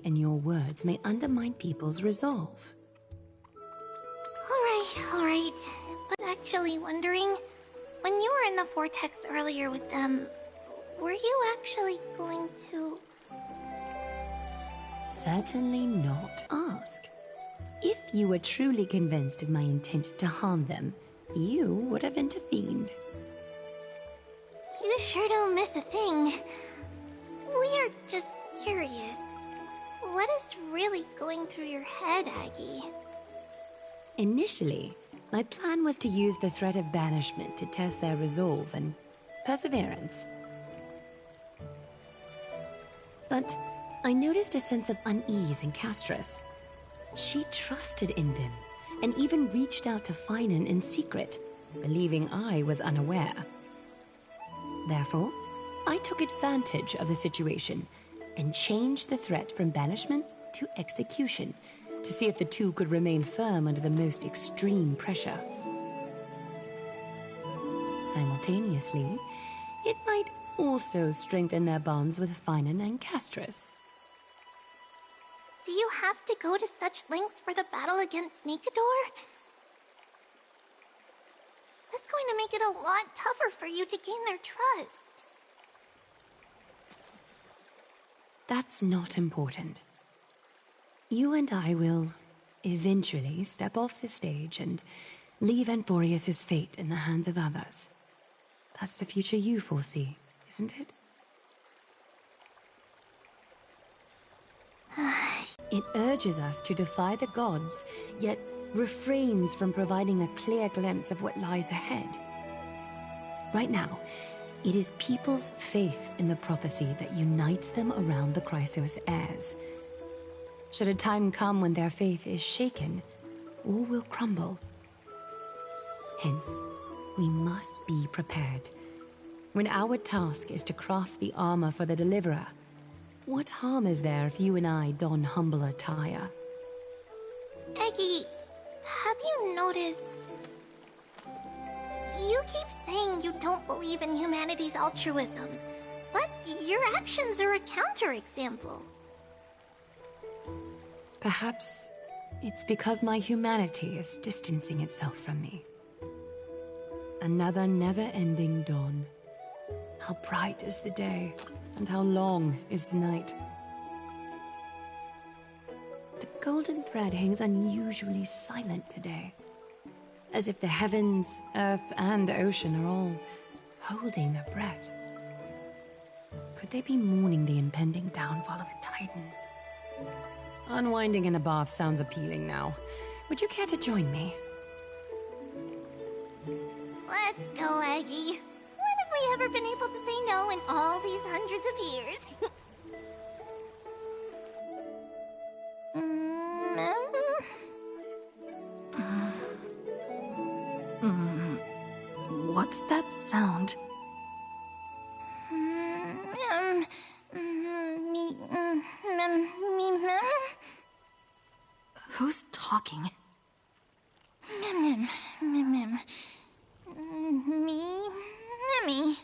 in your words may undermine people's resolve. All right. But actually wondering, when you were in the vortex earlier with them, were you actually going to... Certainly not. Ask. If you were truly convinced of my intent to harm them, you would have intervened. You sure don't miss a thing. We're just curious. What is really going through your head, Aggie? Initially, my plan was to use the threat of banishment to test their resolve and perseverance. But I noticed a sense of unease in Castris. She trusted in them, and even reached out to Finan in secret, believing I was unaware. Therefore, I took advantage of the situation and changed the threat from banishment to execution to see if the two could remain firm under the most extreme pressure. Simultaneously, it might also strengthen their bonds with Finan and Castris. Do you have to go to such lengths for the battle against Nikador? That's going to make it a lot tougher for you to gain their trust. That's not important. You and I will eventually step off the stage and leave Anthorius' fate in the hands of others. That's the future you foresee, isn't it? It urges us to defy the gods, yet refrains from providing a clear glimpse of what lies ahead. Right now, it is people's faith in the prophecy that unites them around the Chrysos heirs. Should a time come when their faith is shaken, all will crumble. Hence, we must be prepared. When our task is to craft the armor for the Deliverer, what harm is there if you and I don humble attire? Eggy, have you noticed... You keep saying you don't believe in humanity's altruism, but your actions are a counterexample. Perhaps it's because my humanity is distancing itself from me. Another never-ending dawn. How bright is the day, and how long is the night. The golden thread hangs unusually silent today, as if the heavens, earth, and ocean are all holding their breath. Could they be mourning the impending downfall of a titan? Unwinding in a bath sounds appealing now. Would you care to join me? Let's go, Aggie. When have we ever been able to say no in all these hundreds of years? What's that sound? Who's talking? Me.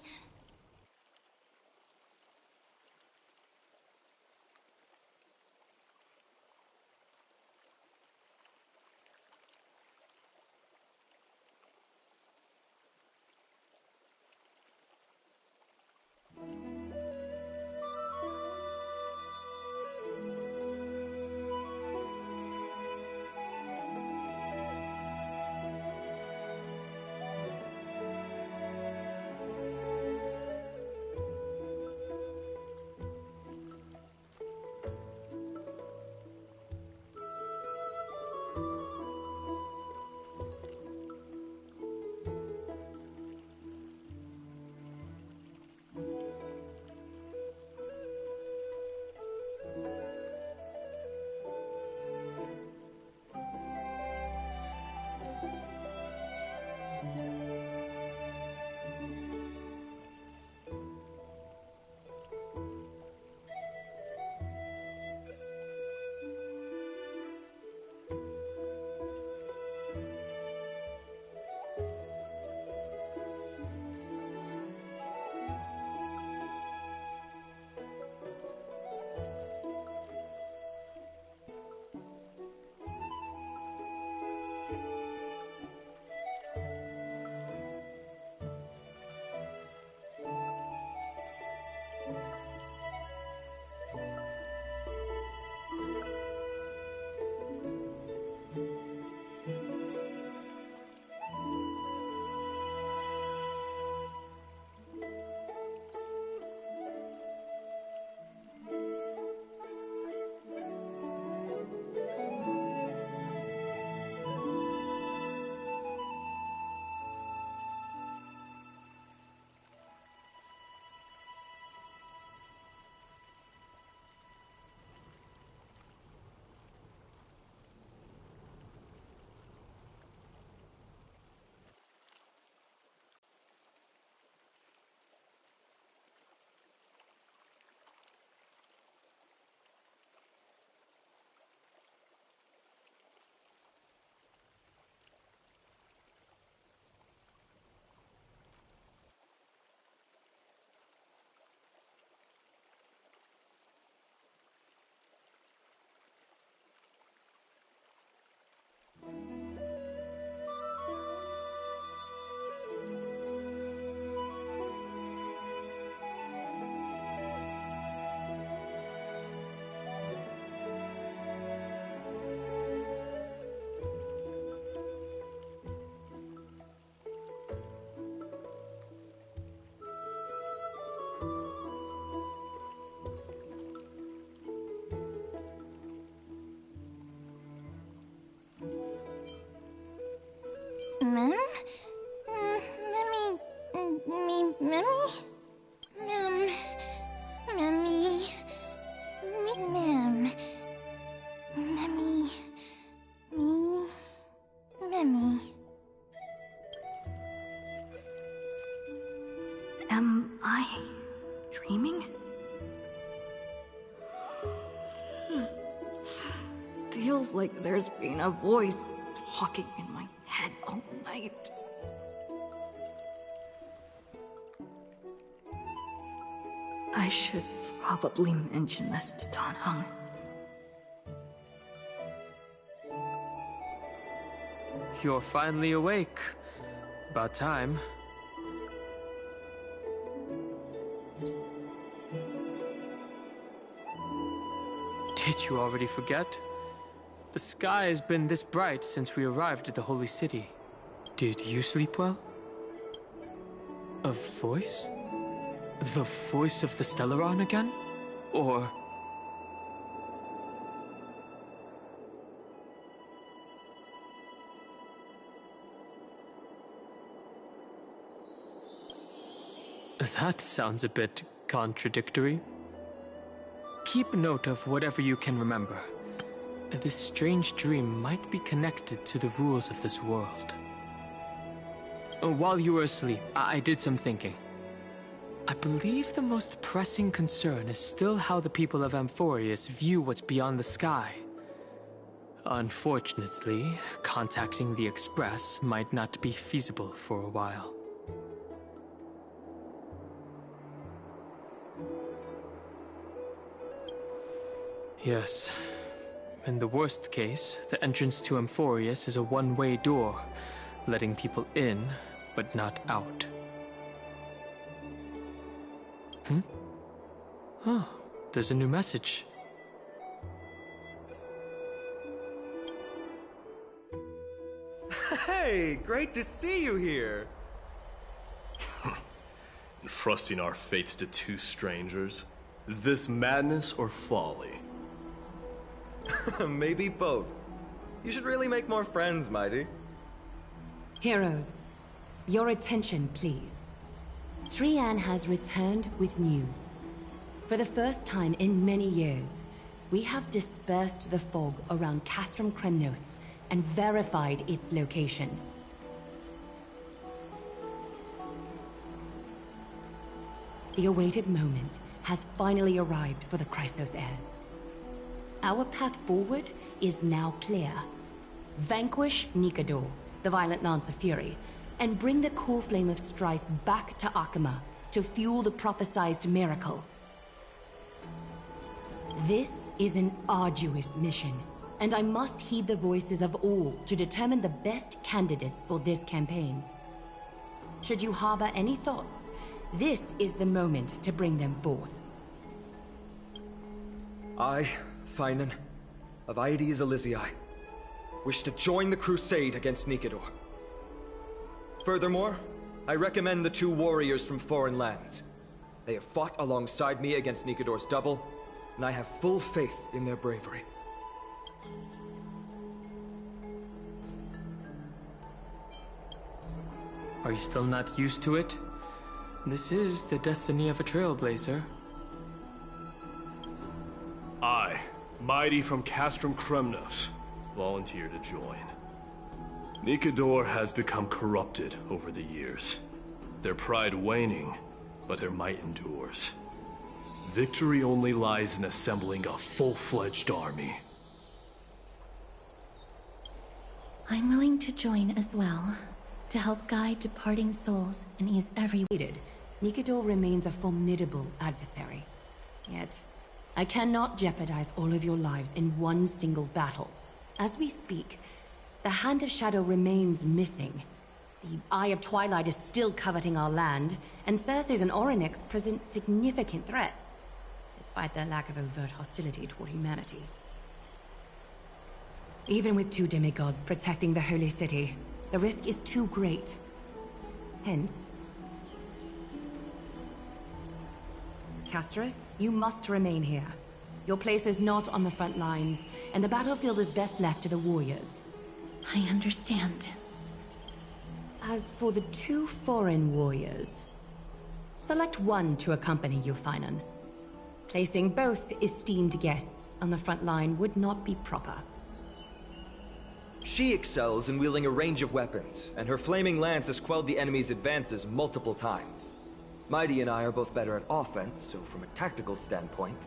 Am I dreaming? Feels like there's been a voice talking in my head all night. I should probably mention this to Dan Heng. You're finally awake. About time. Did you already forget? The sky has been this bright since we arrived at the Holy City. Did you sleep well? A voice? The voice of the Stellaron again? Or... That sounds a bit contradictory. Keep note of whatever you can remember. This strange dream might be connected to the rules of this world. While you were asleep, I did some thinking. I believe the most pressing concern is still how the people of Amphorius view what's beyond the sky. Unfortunately, contacting the Express might not be feasible for a while. Yes. In the worst case, the entrance to Amphorius is a one-way door, letting people in, but not out. Oh, there's a new message. Hey, great to see you here. Entrusting our fates to two strangers? Is this madness or folly? Maybe both. You should really make more friends, Mighty. Heroes, your attention, please. Trian has returned with news. For the first time in many years, we have dispersed the fog around Castrum Kremnos and verified its location. The awaited moment has finally arrived for the Chrysos heirs. Our path forward is now clear. Vanquish Nikador, the violent Lance of Fury, and bring the core flame of strife back to Akama to fuel the prophesized miracle. This is an arduous mission, and I must heed the voices of all to determine the best candidates for this campaign. Should you harbor any thoughts, this is the moment to bring them forth. I, Finan, of Aedes Elysiae, wish to join the crusade against Nikador. Furthermore, I recommend the two warriors from foreign lands. They have fought alongside me against Nikador's double, and I have full faith in their bravery. Are you still not used to it? This is the destiny of a trailblazer. I, Mighty from Castrum Kremnos, volunteer to join. Nikador has become corrupted over the years. Their pride waning, but their might endures. Victory only lies in assembling a full-fledged army. I'm willing to join as well, to help guide departing souls and ease every... Nikador remains a formidable adversary. Yet, I cannot jeopardize all of your lives in one single battle. As we speak, the Hand of Shadow remains missing. The Eye of Twilight is still coveting our land, and Circes and Orynyx present significant threats, despite their lack of overt hostility toward humanity. Even with two demigods protecting the Holy City, the risk is too great. Hence, Casterus, you must remain here. Your place is not on the front lines, and the battlefield is best left to the warriors. I understand. As for the two foreign warriors, select one to accompany you, Finan. Placing both esteemed guests on the front line would not be proper. She excels in wielding a range of weapons, and her flaming lance has quelled the enemy's advances multiple times. Mighty and I are both better at offense, so from a tactical standpoint...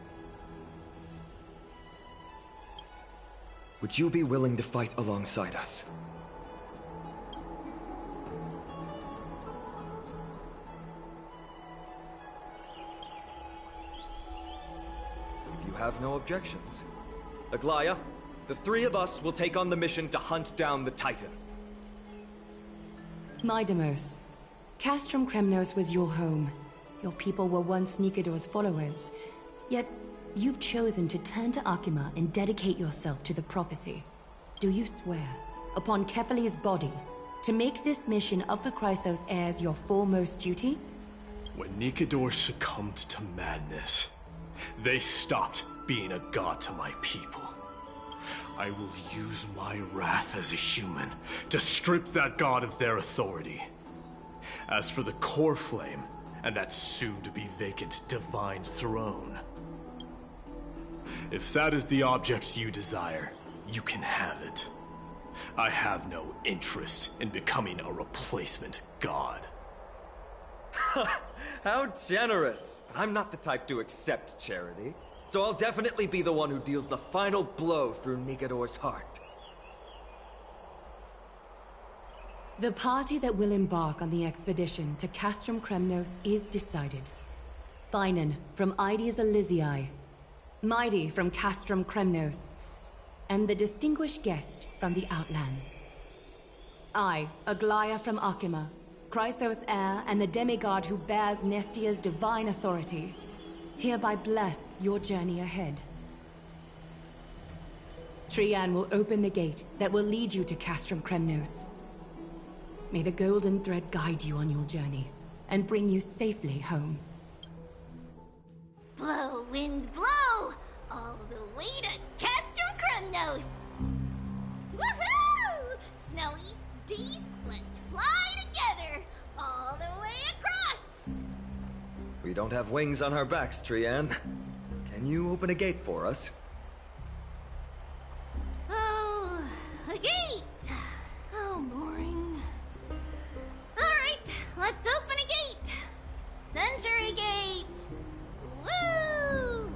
Would you be willing to fight alongside us? If you have no objections. Aglaya, the three of us will take on the mission to hunt down the Titan. Midamos, Castrum Kremnos was your home. Your people were once Nikador's followers. Yet, you've chosen to turn to Akima and dedicate yourself to the prophecy. Do you swear, upon Kefali's body, to make this mission of the Chrysos heirs your foremost duty? When Nikador succumbed to madness, they stopped being a god to my people. I will use my wrath as a human to strip that god of their authority. As for the core flame, and that soon-to-be vacant divine throne, if that is the object you desire, you can have it. I have no interest in becoming a replacement god. How generous! I'm not the type to accept charity, so I'll definitely be the one who deals the final blow through Nikador's heart. The party that will embark on the expedition to Castrum Kremnos is decided. Finan from Ides Elysiae, Mighty from Castrum Kremnos, and the distinguished guest from the Outlands. I, Aglaya from Akima, Chrysos heir and the demigod who bears Nestia's divine authority, hereby bless your journey ahead. Trian will open the gate that will lead you to Castrum Kremnos. May the golden thread guide you on your journey and bring you safely home. Blow, wind, blow! All the way to Castrum Kremnos! Woohoo! Snowy, D, let's fly together! All the way across! We don't have wings on our backs, Trian. Can you open a gate for us? Oh, a gate! Oh, boring. Alright, let's open a gate! Century Gate! Woo!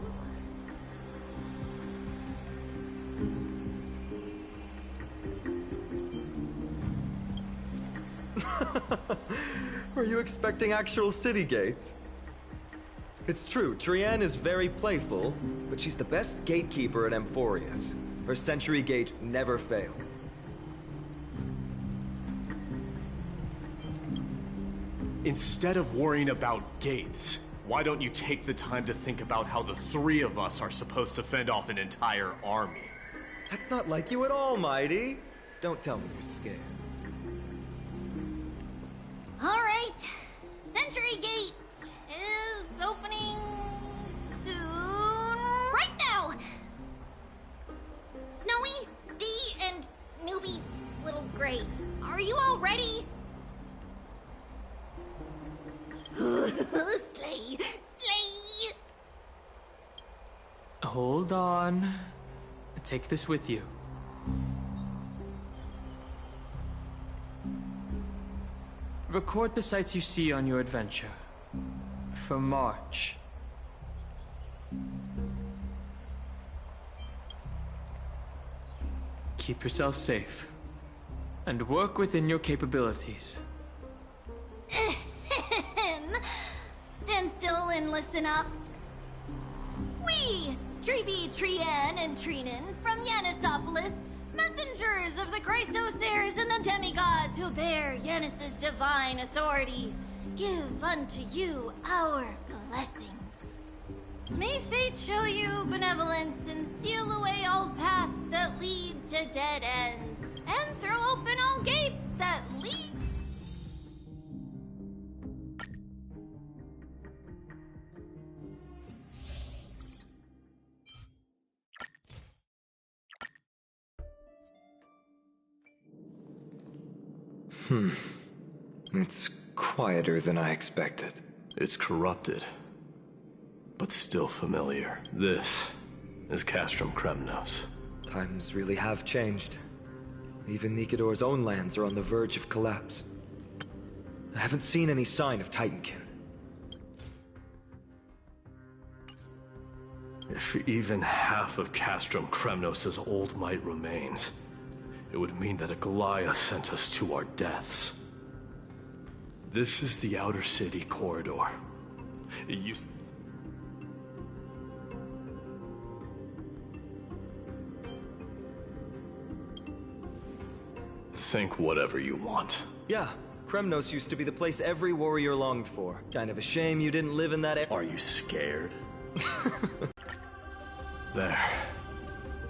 Were you expecting actual city gates? It's true, Trian is very playful, but she's the best gatekeeper at Amphorius. Her Century Gate never fails. Instead of worrying about gates, why don't you take the time to think about how the three of us are supposed to fend off an entire army? That's not like you at all, Mighty. Don't tell me you're scared. Alright, Century Gate is opening soon. Right now! Snowy, D, and newbie Little Gray, are you all ready? Slay! Slay! Hold on. Take this with you. Record the sights you see on your adventure. For March. Keep yourself safe. And work within your capabilities. Stand still and listen up. We, Treeby, Trian, and Trinan from Yanisopolis, messengers of the Chrysos heirs and the demigods who bear Yanis's divine authority, give unto you our blessings. May fate show you benevolence and seal away all paths that lead to dead ends, and throw open all gates that lead... It's quieter than I expected. It's corrupted, but still familiar. This is Castrum Kremnos. Times really have changed. Even Nikador's own lands are on the verge of collapse. I haven't seen any sign of Titankin. If even half of Castrum Kremnos' old might remains, it would mean that Aglaya sent us to our deaths. This is the Outer City corridor. It used... Think whatever you want. Yeah, Kremnos used to be the place every warrior longed for. Kind of a shame you didn't live in that Are you scared? There.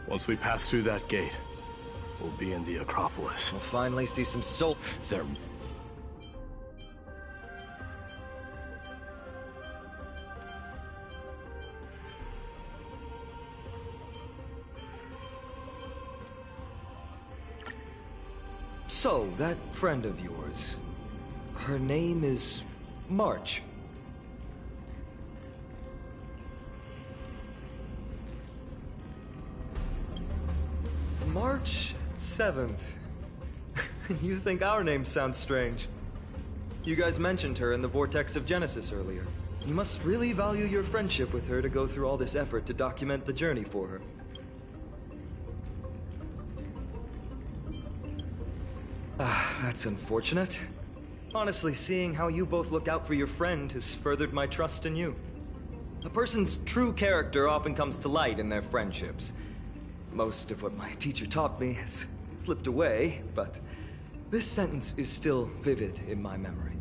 Once we pass through that gate, we'll be in the Acropolis. We'll finally see some soul. There... So, that friend of yours, her name is March. March 7th. You think our names sound strange? You guys mentioned her in the Vortex of Genesis earlier. You must really value your friendship with her to go through all this effort to document the journey for her. That's unfortunate. Honestly, seeing how you both look out for your friend has furthered my trust in you. A person's true character often comes to light in their friendships. Most of what my teacher taught me has slipped away, but this sentence is still vivid in my memory.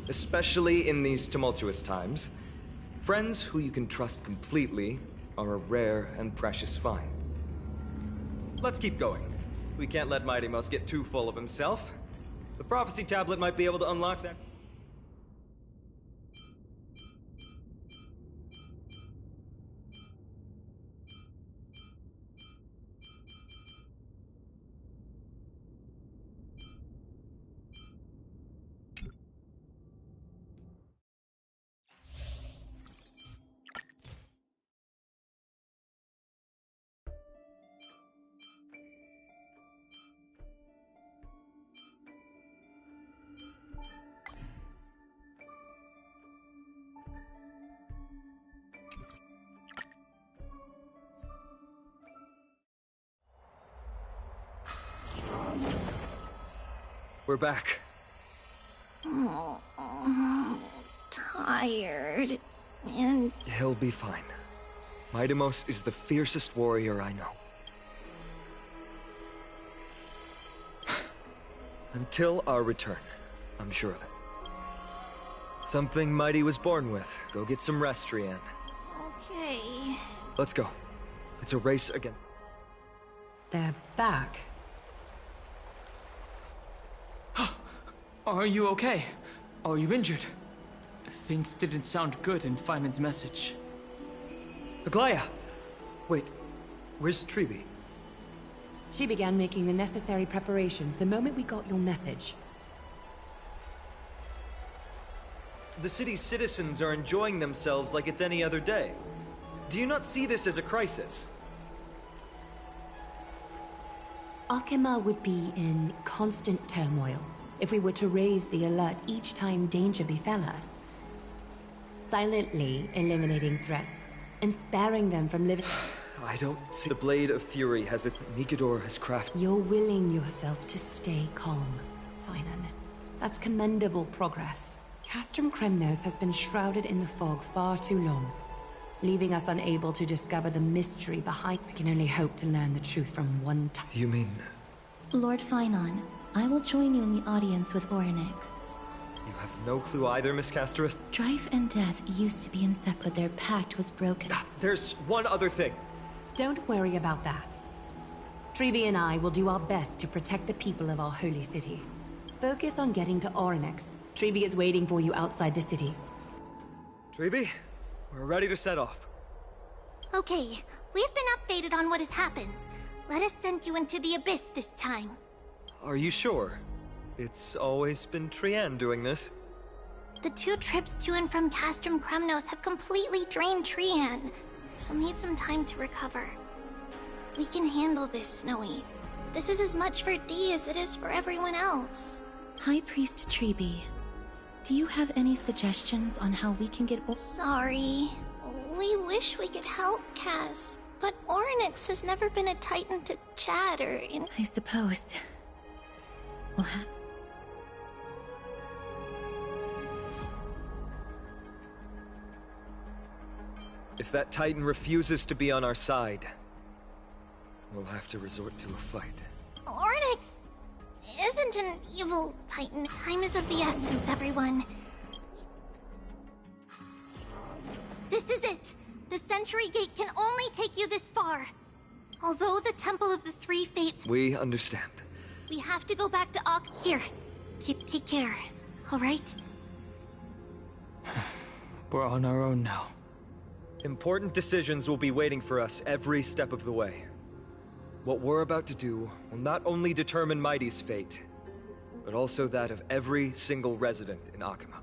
Especially in these tumultuous times, friends who you can trust completely are a rare and precious find. Let's keep going. We can't let Mighty Mouse get too full of himself. The prophecy tablet might be able to unlock that. We're back. Oh, tired. And He'll be fine. Midamos is the fiercest warrior I know. Until our return, I'm sure of it. Something Mighty was born with. Go get some rest, Trian. okay. Let's go. It's a race against... They're back. Are you okay? Are you injured? Things didn't sound good in Finan's message. Aglaya! Wait, where's Tribi? She began making the necessary preparations the moment we got your message. The city's citizens are enjoying themselves like it's any other day. Do you not see this as a crisis? Arkema would be in constant turmoil if we were to raise the alert each time danger befell us. Silently eliminating threats and sparing them from living... I don't see... The Blade of Fury has its... Nikador has crafted... You're willing yourself to stay calm, Finan. That's commendable progress. Castrum Kremnos has been shrouded in the fog far too long, leaving us unable to discover the mystery behind... We can only hope to learn the truth from one... You mean... Lord Finon, I will join you in the audience with Orynyx. You have no clue either, Miss Casterus? Strife and death used to be inseparable, but their pact was broken. There's one other thing. Don't worry about that. Tribi and I will do our best to protect the people of our holy city. Focus on getting to Orynyx. Tribi is waiting for you outside the city. Tribi, we're ready to set off. Okay, we've been updated on what has happened. Let us send you into the Abyss this time. Are you sure? It's always been Trienne doing this. The 2 trips to and from Castrum Kremnos have completely drained Trienne. We'll need some time to recover. We can handle this, Snowy. This is as much for Dee as it is for everyone else. High Priest Treeby, do you have any suggestions on how we can get Sorry. We wish we could help, Cass, but Orynyx has never been a Titan to chat or I suppose. We'll have... If that Titan refuses to be on our side, we'll have to resort to a fight. Orynyx isn't an evil Titan. Time is of the essence, everyone. This is it! The Century Gate can only take you this far. Although the Temple of the Three Fates... We understand. We have to go back to Here. Take care, alright? We're on our own now. Important decisions will be waiting for us every step of the way. What we're about to do will not only determine Mighty's fate, but also that of every single resident in Akima.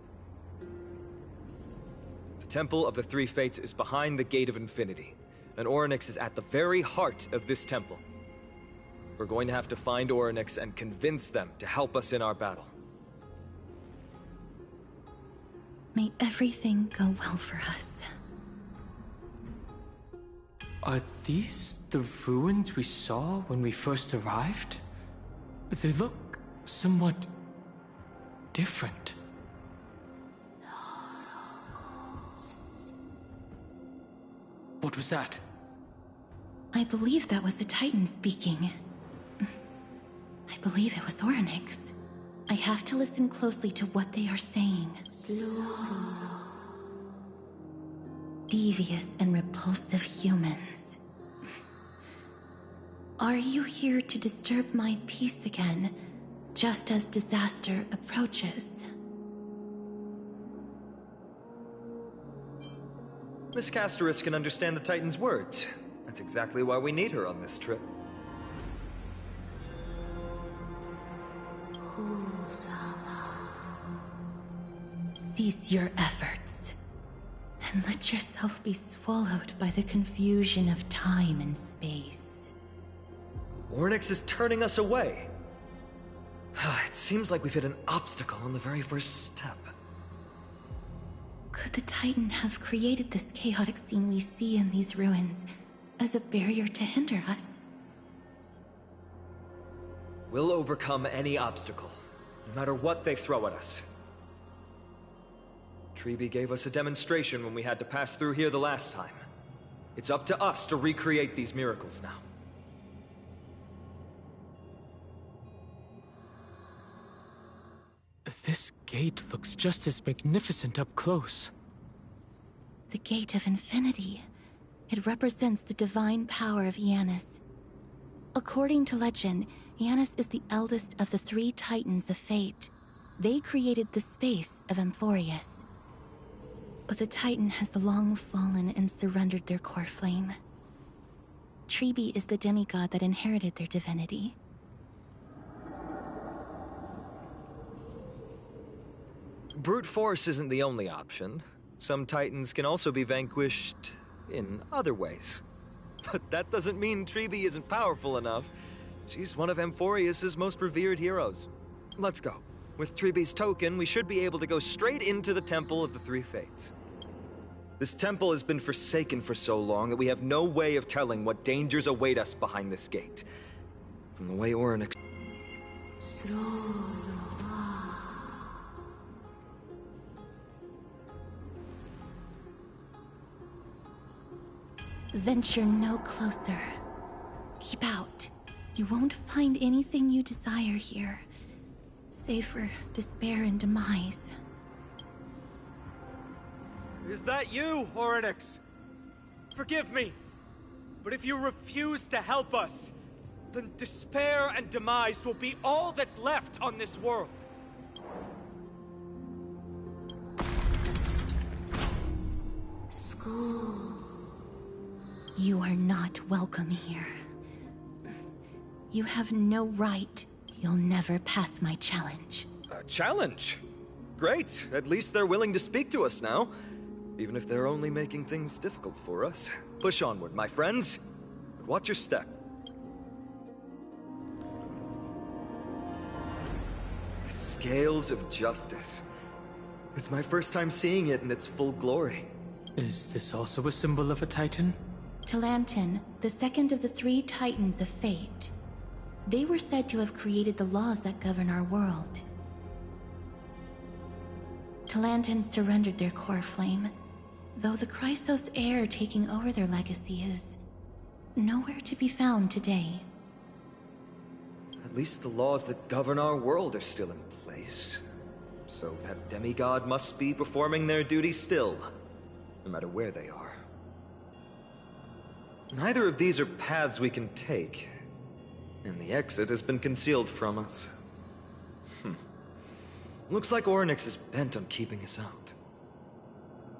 The Temple of the Three Fates is behind the Gate of Infinity, and Orynyx is at the very heart of this temple. We're going to have to find Orynyx and convince them to help us in our battle. May everything go well for us. Are these the ruins we saw when we first arrived? They look somewhat different. What was that? I believe that was the Titan speaking. I believe it was Orynyx. I have to listen closely to what they are saying. Devious and repulsive humans. Are you here to disturb my peace again, just as disaster approaches? Miss Castoris can understand the Titan's words. That's exactly why we need her on this trip. Cease your efforts, and let yourself be swallowed by the confusion of time and space. Orynyx is turning us away. It seems like we've hit an obstacle on the very first step. Could the Titan have created this chaotic scene we see in these ruins as a barrier to hinder us? We'll overcome any obstacle, no matter what they throw at us. Treeby gave us a demonstration when we had to pass through here the last time. It's up to us to recreate these miracles now. This gate looks just as magnificent up close. The Gate of Infinity. It represents the divine power of Janus. According to legend, Janus is the eldest of the 3 Titans of Fate. They created the space of Amphorius. But the Titan has long fallen and surrendered their core flame. Treeby is the demigod that inherited their divinity. Brute force isn't the only option. Some Titans can also be vanquished in other ways. But that doesn't mean Treeby isn't powerful enough. She's one of Amphorius' most revered heroes. Let's go. With Treeby's token, we should be able to go straight into the Temple of the Three Fates. This temple has been forsaken for so long that we have no way of telling what dangers await us behind this gate. From the way Orynyx... Venture no closer. Keep out. You won't find anything you desire here, save for despair and demise. Is that you, Orynyx? Forgive me, but if you refuse to help us, then despair and demise will be all that's left on this world. You are not welcome here. You have no right You'll never pass my challenge. A challenge? Great. At least they're willing to speak to us now. Even if they're only making things difficult for us. Push onward, my friends. But watch your step. Scales of Justice. It's my first time seeing it in its full glory. Is this also a symbol of a Titan? Talantin, the second of the 3 Titans of Fate. They were said to have created the laws that govern our world. Talantans surrendered their core flame, though the Chrysos heir taking over their legacy is nowhere to be found today. At least the laws that govern our world are still in place. So that demigod must be performing their duty still, no matter where they are. Neither of these are paths we can take, and the exit has been concealed from us. Looks like Orynyx is bent on keeping us out.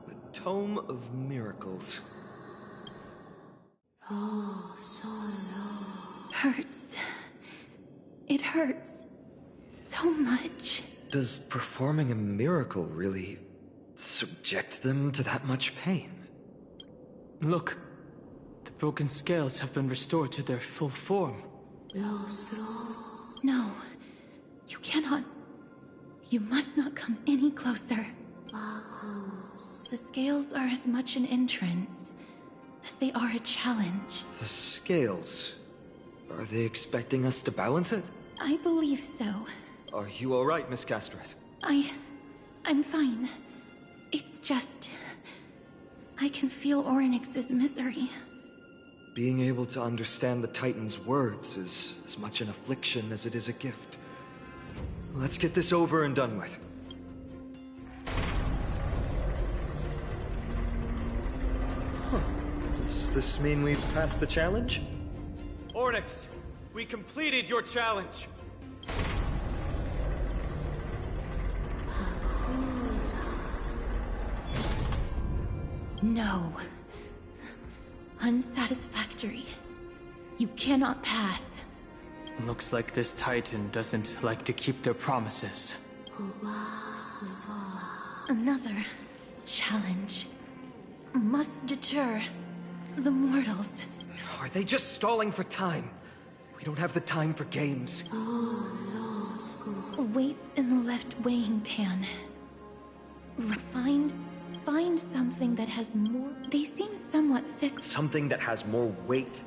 The Tome of Miracles. Hurts. It hurts so much. Does performing a miracle really subject them to that much pain? Look, the broken scales have been restored to their full form. No, you cannot. You must not come any closer. The scales are as much an entrance as they are a challenge. The scales? Are they expecting us to balance it? I believe so. Are you alright, Miss Castris? I'm fine. It's just... I can feel Orynyx's misery. Being able to understand the Titan's words is as much an affliction as it is a gift. Let's get this over and done with. Does this mean we've passed the challenge? Orynyx, we completed your challenge. No. Unsatisfactory. You cannot pass. Looks like this Titan doesn't like to keep their promises. Another challenge must deter the mortals. Are they just stalling for time? We don't have the time for games. Weights in the left weighing pan. Find something that has more... They seem somewhat fixed. Something that has more weight?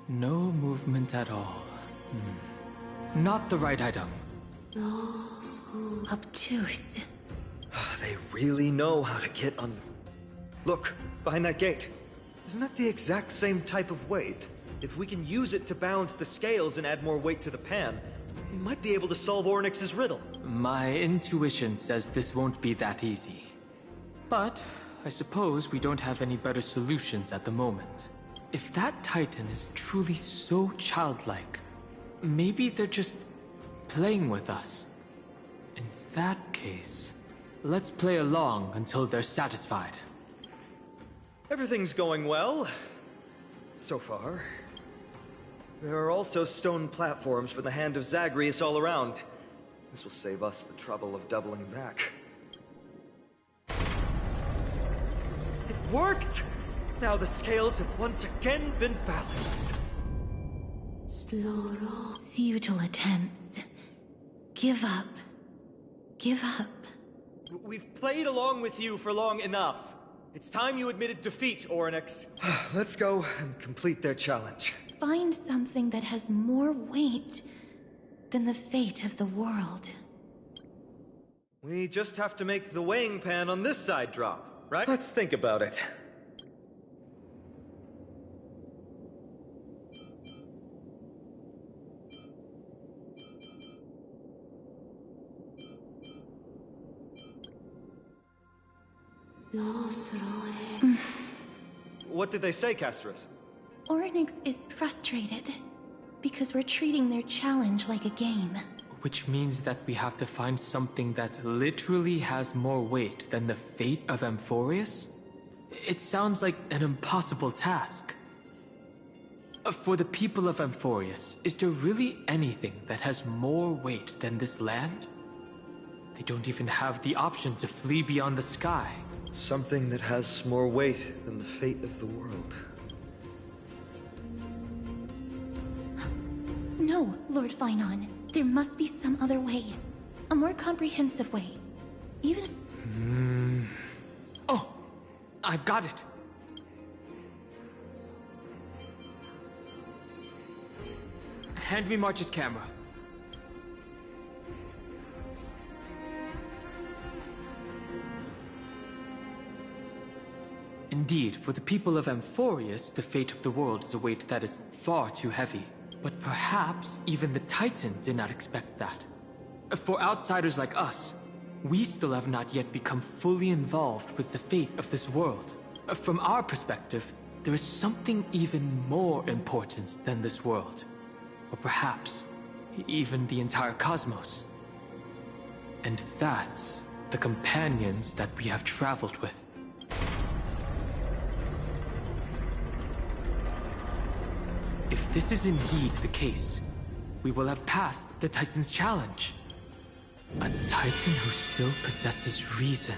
No movement at all. Not the right item. Obtuse. They really know how to get on... Look, behind that gate. Isn't that the exact same type of weight? If we can use it to balance the scales and add more weight to the pan, we might be able to solve Orynyx's riddle. My intuition says this won't be that easy. But I suppose we don't have any better solutions at the moment. If that Titan is truly so childlike, maybe they're just playing with us. In that case, let's play along until they're satisfied. Everything's going well. So far. There are also stone platforms for the Hand of Zagreus all around. This will save us the trouble of doubling back. It worked! Now the scales have once again been balanced. Futile attempts. Give up. Give up. We've played along with you for long enough. It's time you admitted defeat, Orynyx. Let's go and complete their challenge. Find something that has more weight than the fate of the world. We just have to make the weighing pan on this side drop, right? Let's think about it. What did they say, Castris? Orynyx is frustrated because we're treating their challenge like a game. Which means that we have to find something that literally has more weight than the fate of Amphorius? It sounds like an impossible task. For the people of Amphorius, is there really anything that has more weight than this land? They don't even have the option to flee beyond the sky. Something that has more weight than the fate of the world. No, Lord Finon. There must be some other way. A more comprehensive way. Even if... Oh! I've got it! Hand me March's camera. Indeed, for the people of Amphorius, the fate of the world is a weight that is far too heavy. But perhaps even the Titan did not expect that. For outsiders like us, we still have not yet become fully involved with the fate of this world. From our perspective, there is something even more important than this world. Or perhaps, even the entire cosmos. And that's the companions that we have traveled with. If this is indeed the case, we will have passed the Titan's challenge. A Titan who still possesses reason.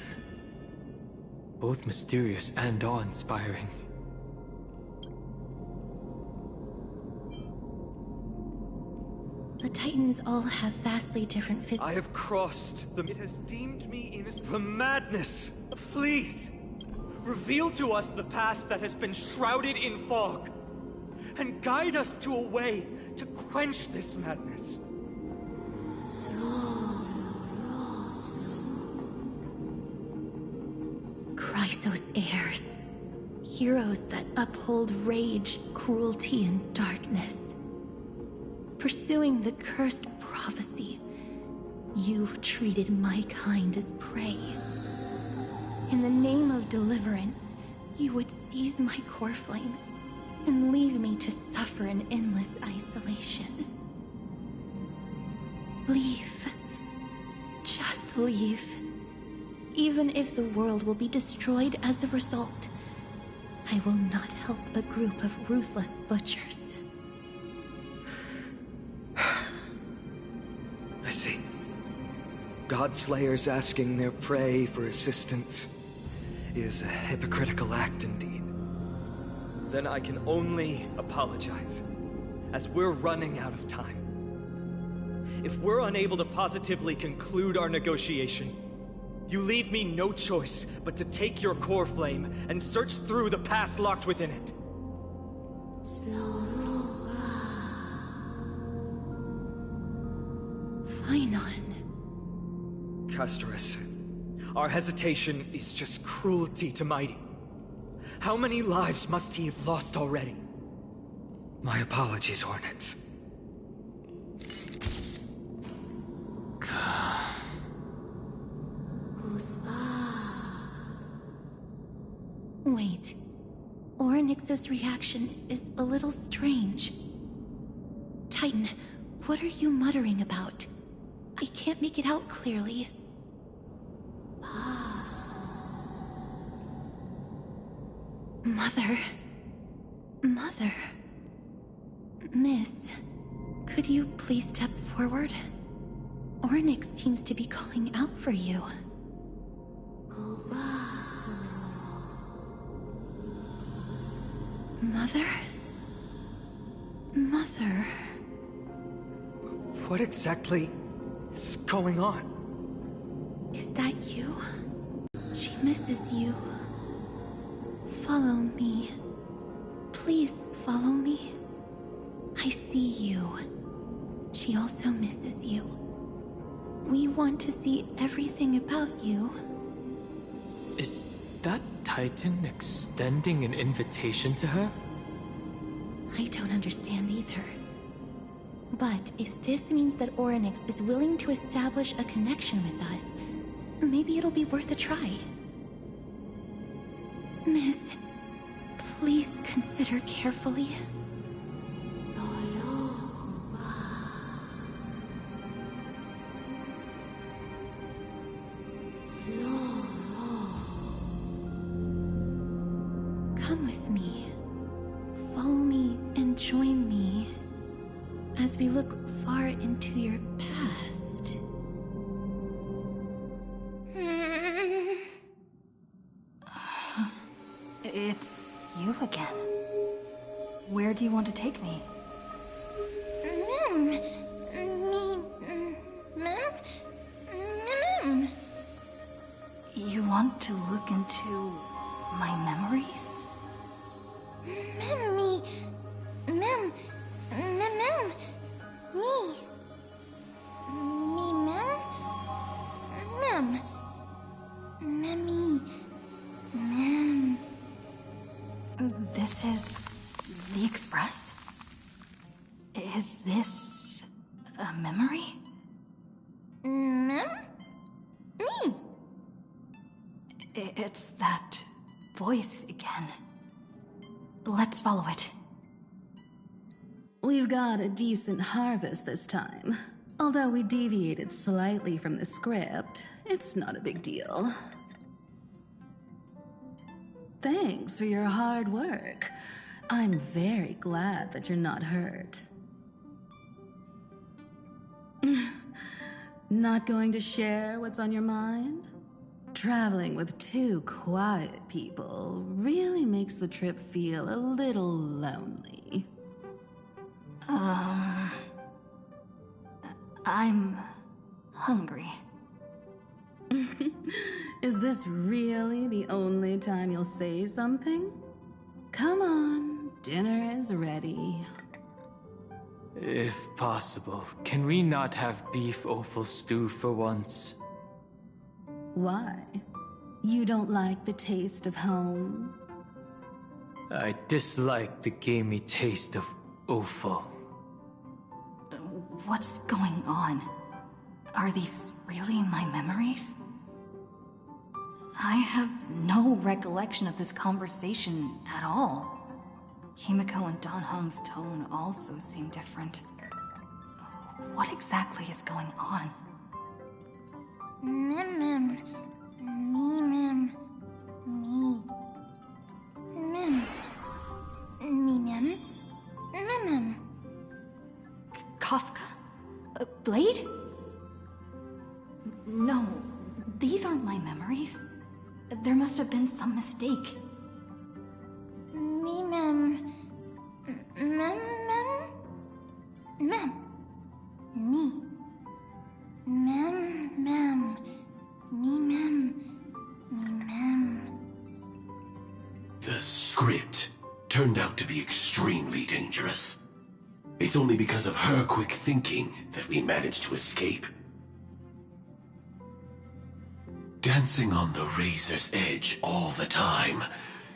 Both mysterious and awe-inspiring. the Titans all have vastly different I have crossed them. It has deemed me innocent. The madness! Please! Reveal to us the past that has been shrouded in fog. And guide us to a way to quench this madness. Chrysos heirs. Heroes that uphold rage, cruelty, and darkness. Pursuing the cursed prophecy, you've treated my kind as prey. In the name of deliverance, you would seize my core flame and leave me to suffer in endless isolation. Leave. Just leave. Even if the world will be destroyed as a result, I will not help a group of ruthless butchers. I see. Godslayers asking their prey for assistance is a hypocritical act indeed. Then I can only apologize, as we're running out of time. If we're unable to positively conclude our negotiation, you leave me no choice but to take your core flame and search through the past locked within it. Finon. Castorus, our hesitation is just cruelty to Mighty. How many lives must he have lost already? My apologies, Hornets. Wait. Orynyx's reaction is a little strange. Titan, what are you muttering about? I can't make it out clearly. Mother. Mother. Miss, could you please step forward? Orynyx seems to be calling out for you. Mother? Mother... What exactly is going on? Is that you? She misses you. Follow me. Please follow me. I see you. She also misses you. We want to see everything about you. Is that Titan extending an invitation to her? I don't understand either. But if this means that Orynyx is willing to establish a connection with us, maybe it'll be worth a try. Miss, please consider carefully. Come with me. Follow me and join as we look far into your past. It's you again. Where do you want to take me? You want to look into my memories? This is the Express? Is this a memory? Me? It's that voice again. Let's follow it. We've got a decent harvest this time. Although we deviated slightly from the script, it's not a big deal. Thanks for your hard work. I'm very glad that you're not hurt. Not going to share what's on your mind? Traveling with two quiet people really makes the trip feel a little lonely. I'm hungry. Is this really the only time you'll say something? Come on, dinner is ready. If possible, can we not have beef offal stew for once? Why? You don't like the taste of home? I dislike the gamey taste of offal. What's going on? Are these really my memories? I have no recollection of this conversation at all. Himiko and Dan Heng's tone also seem different. What exactly is going on? Me. Kafka? Blade? No, these aren't my memories. There must have been some mistake. The script turned out to be extremely dangerous. It's only because of her quick thinking that we managed to escape. Dancing on the razor's edge all the time.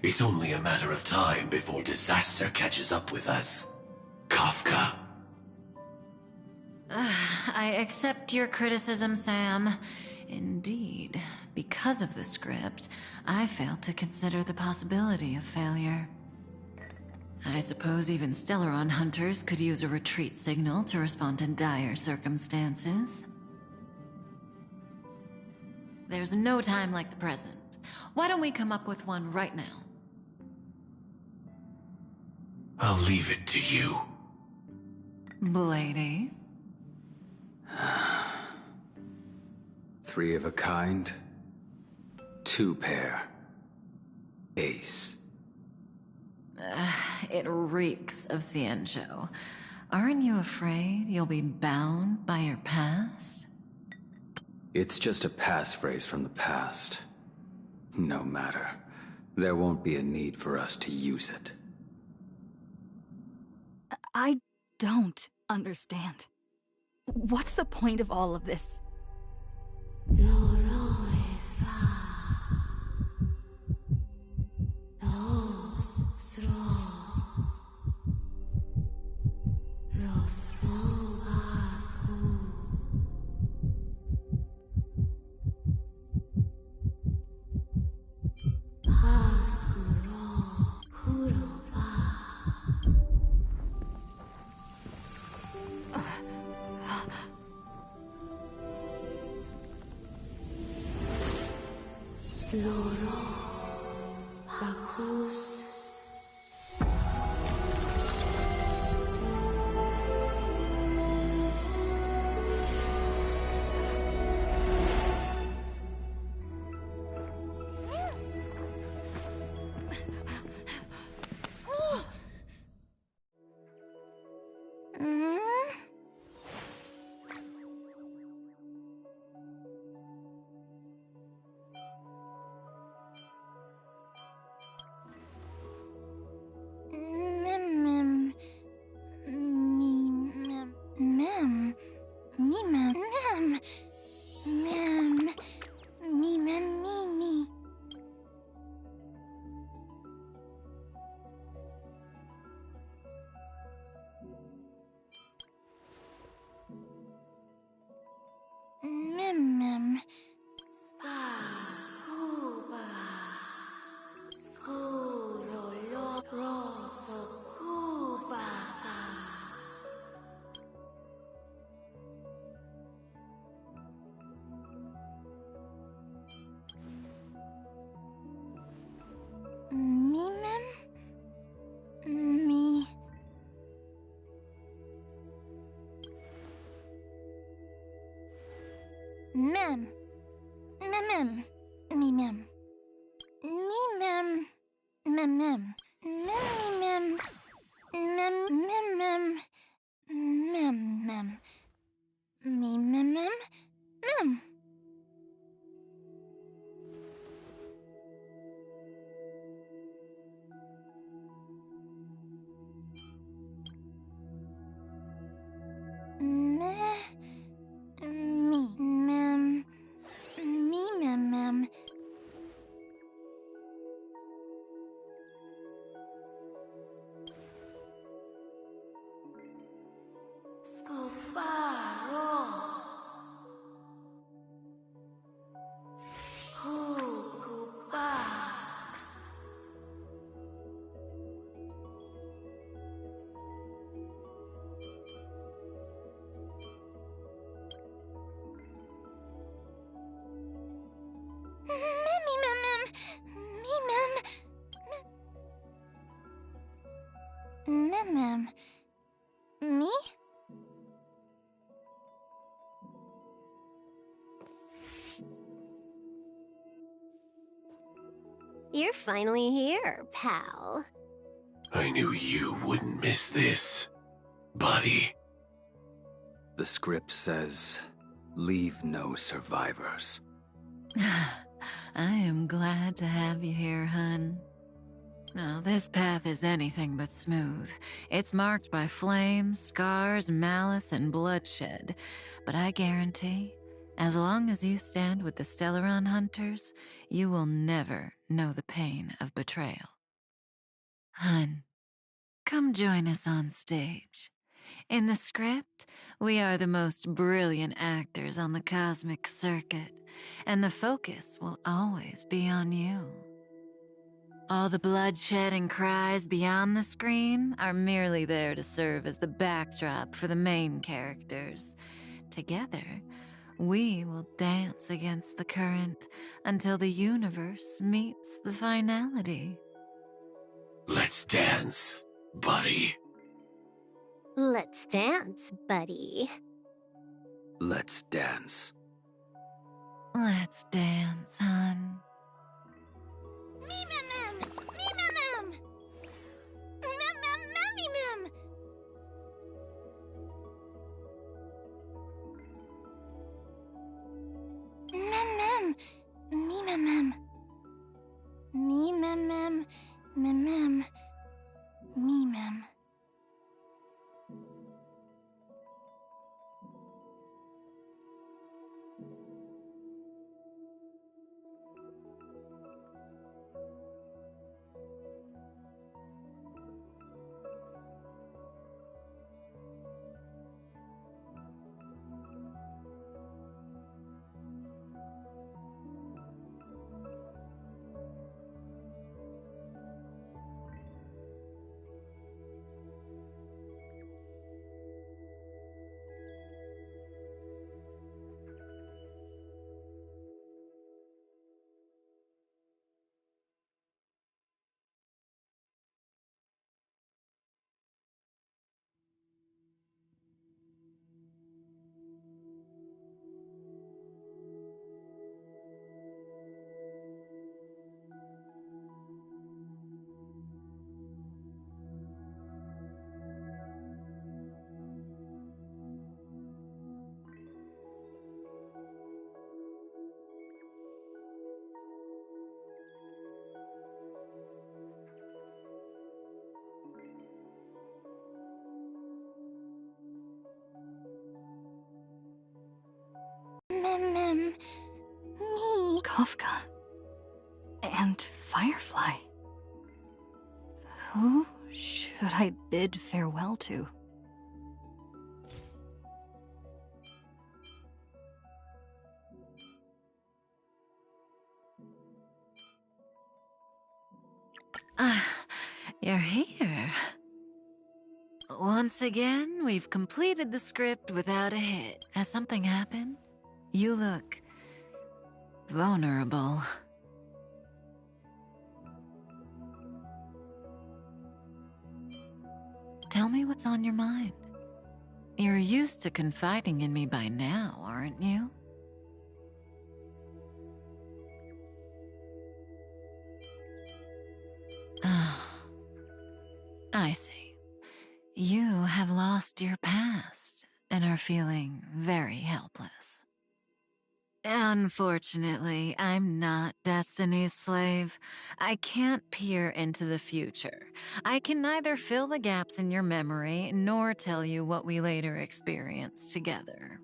It's only a matter of time before disaster catches up with us. Kafka. I accept your criticism, Sam. Indeed, because of the script, I failed to consider the possibility of failure. I suppose even Stellaron hunters could use a retreat signal to respond to dire circumstances. There's no time like the present. Why don't we come up with one right now? I'll leave it to you. Blady? 3 of a kind. 2 pair. Ace. It reeks of Xianzhou. Aren't you afraid you'll be bound by your past? It's just a passphrase from the past. No matter. There won't be a need for us to use it. I don't understand. What's the point of all of this? Mem. Mem. Me mem. Me mem. Mem mem. Mem mem. Mem mem mem. Mem mem. Me mem mem. Mem. Mem. Me? You're finally here, pal. I knew you wouldn't miss this, buddy. The script says, leave no survivors. I am glad to have you here, hun. Now, this path is anything but smooth. It's marked by flames, scars, malice, and bloodshed. But I guarantee, as long as you stand with the Stellaron hunters, you will never know the pain of betrayal. Hun, come join us on stage. In the script, we are the most brilliant actors on the cosmic circuit, and the focus will always be on you. All the bloodshed and cries beyond the screen are merely there to serve as the backdrop for the main characters. Together, we will dance against the current until the universe meets the finality. Let's dance, buddy. Let's dance, buddy. Let's dance. Let's dance, hun. Me mem mem. Me mem mem. Mem mem memmy mem. Mem mem. Me mem mem. Me mem mem. Mem mem. Me mem. Mem, me. Kafka. And Firefly. Who should I bid farewell to? You're here. Once again, we've completed the script without a hit. Has something happened? You look vulnerable. Tell me what's on your mind. You're used to confiding in me by now, aren't you? I see. You have lost your past and are feeling very helpless. Unfortunately, I'm not Destiny's slave. I can't peer into the future. I can neither fill the gaps in your memory nor tell you what we later experienced together.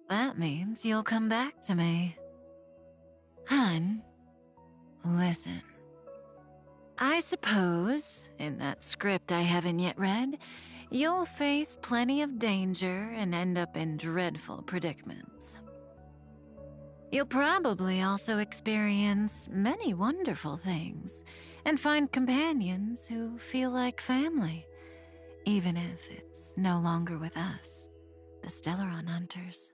That means you'll come back to me. Hun, listen. I suppose, in that script I haven't yet read, you'll face plenty of danger and end up in dreadful predicaments. You'll probably also experience many wonderful things and find companions who feel like family, even if it's no longer with us, the Stellaron Hunters.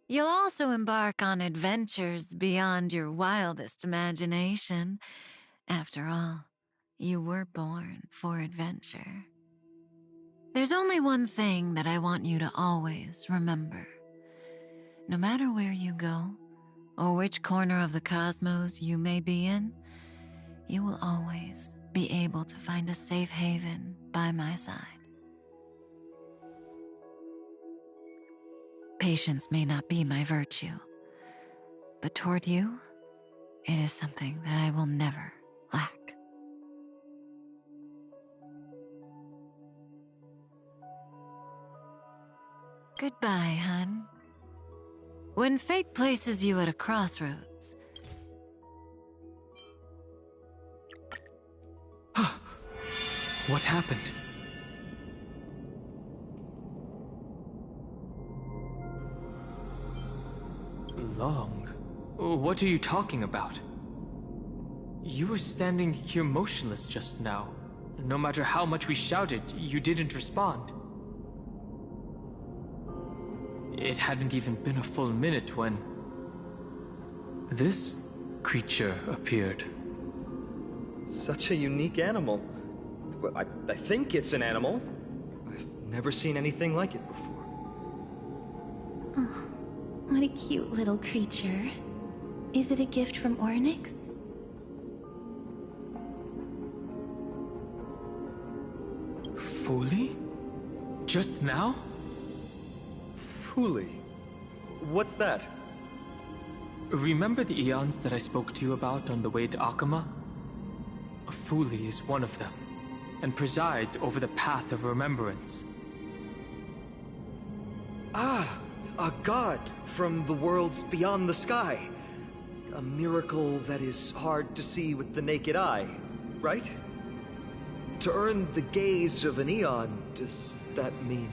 You'll also embark on adventures beyond your wildest imagination. After all, you were born for adventure. There's only one thing that I want you to always remember. No matter where you go, or which corner of the cosmos you may be in, you will always be able to find a safe haven by my side. Patience may not be my virtue, but toward you, it is something that I will never lack. Goodbye, hun. When fate places you at a crossroads... What happened? Long? What are you talking about? You were standing here motionless just now. No matter how much we shouted, you didn't respond. It hadn't even been a full minute when... this creature appeared. Such a unique animal. Well, I think it's an animal. I've never seen anything like it before. Oh, what a cute little creature. Is it a gift from Ornyx? Fully? Just now? Fully? What's that? Remember the eons that I spoke to you about on the way to Akama? Fully is one of them, and presides over the Path of Remembrance. Ah, a god from the worlds beyond the sky. A miracle that is hard to see with the naked eye, right? To earn the gaze of an eon, does that mean...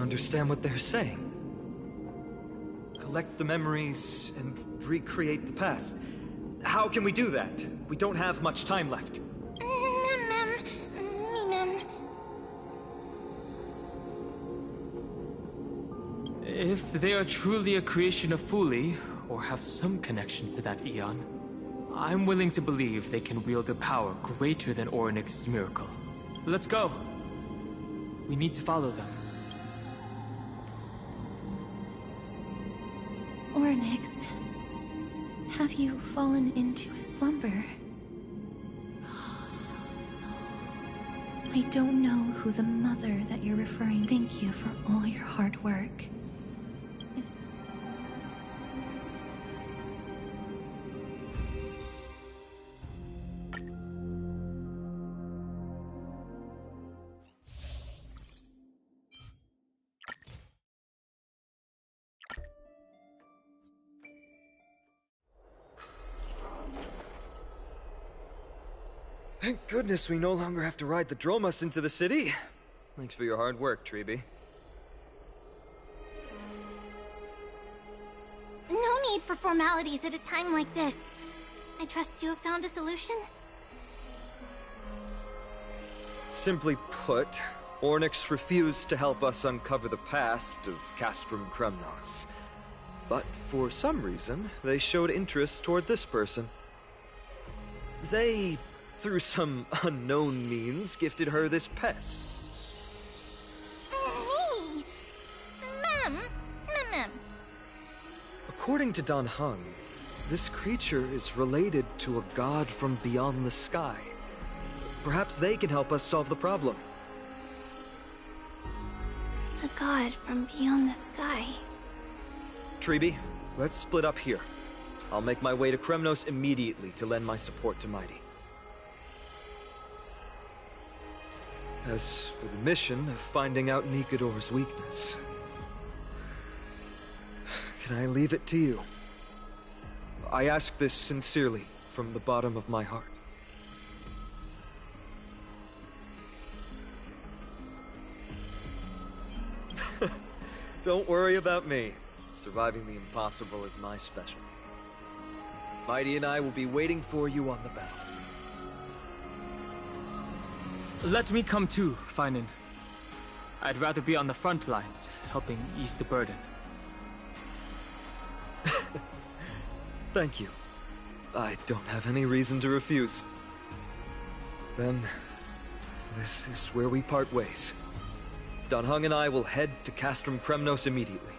understand what they're saying. Collect the memories and recreate the past. How can we do that? We don't have much time left. If they are truly a creation of Fuli, or have some connection to that Eon, I'm willing to believe they can wield a power greater than Oryx's miracle. Let's go. We need to follow them. Oryx, have you fallen into a slumber? I don't know who the mother that you're referring. Thank you for all your hard work. Thank goodness we no longer have to ride the Dromus into the city. Thanks for your hard work, Treeby. No need for formalities at a time like this. I trust you have found a solution? Simply put, Ornyx refused to help us uncover the past of Castrum Kremnos. But for some reason, they showed interest toward this person. They, through some unknown means, gifted her this pet. Me? Mem. According to Dan Heng, this creature is related to a god from beyond the sky. Perhaps they can help us solve the problem. A god from beyond the sky. Treeby, let's split up here. I'll make my way to Kremnos immediately to lend my support to Mighty. As for the mission of finding out Nikador's weakness, can I leave it to you? I ask this sincerely, from the bottom of my heart. Don't worry about me. Surviving the impossible is my specialty. Mighty and I will be waiting for you on the battlefield. Let me come too, Feinen. I'd rather be on the front lines, helping ease the burden. Thank you. I don't have any reason to refuse. Then, this is where we part ways. Dan Heng and I will head to Castrum Kremnos immediately,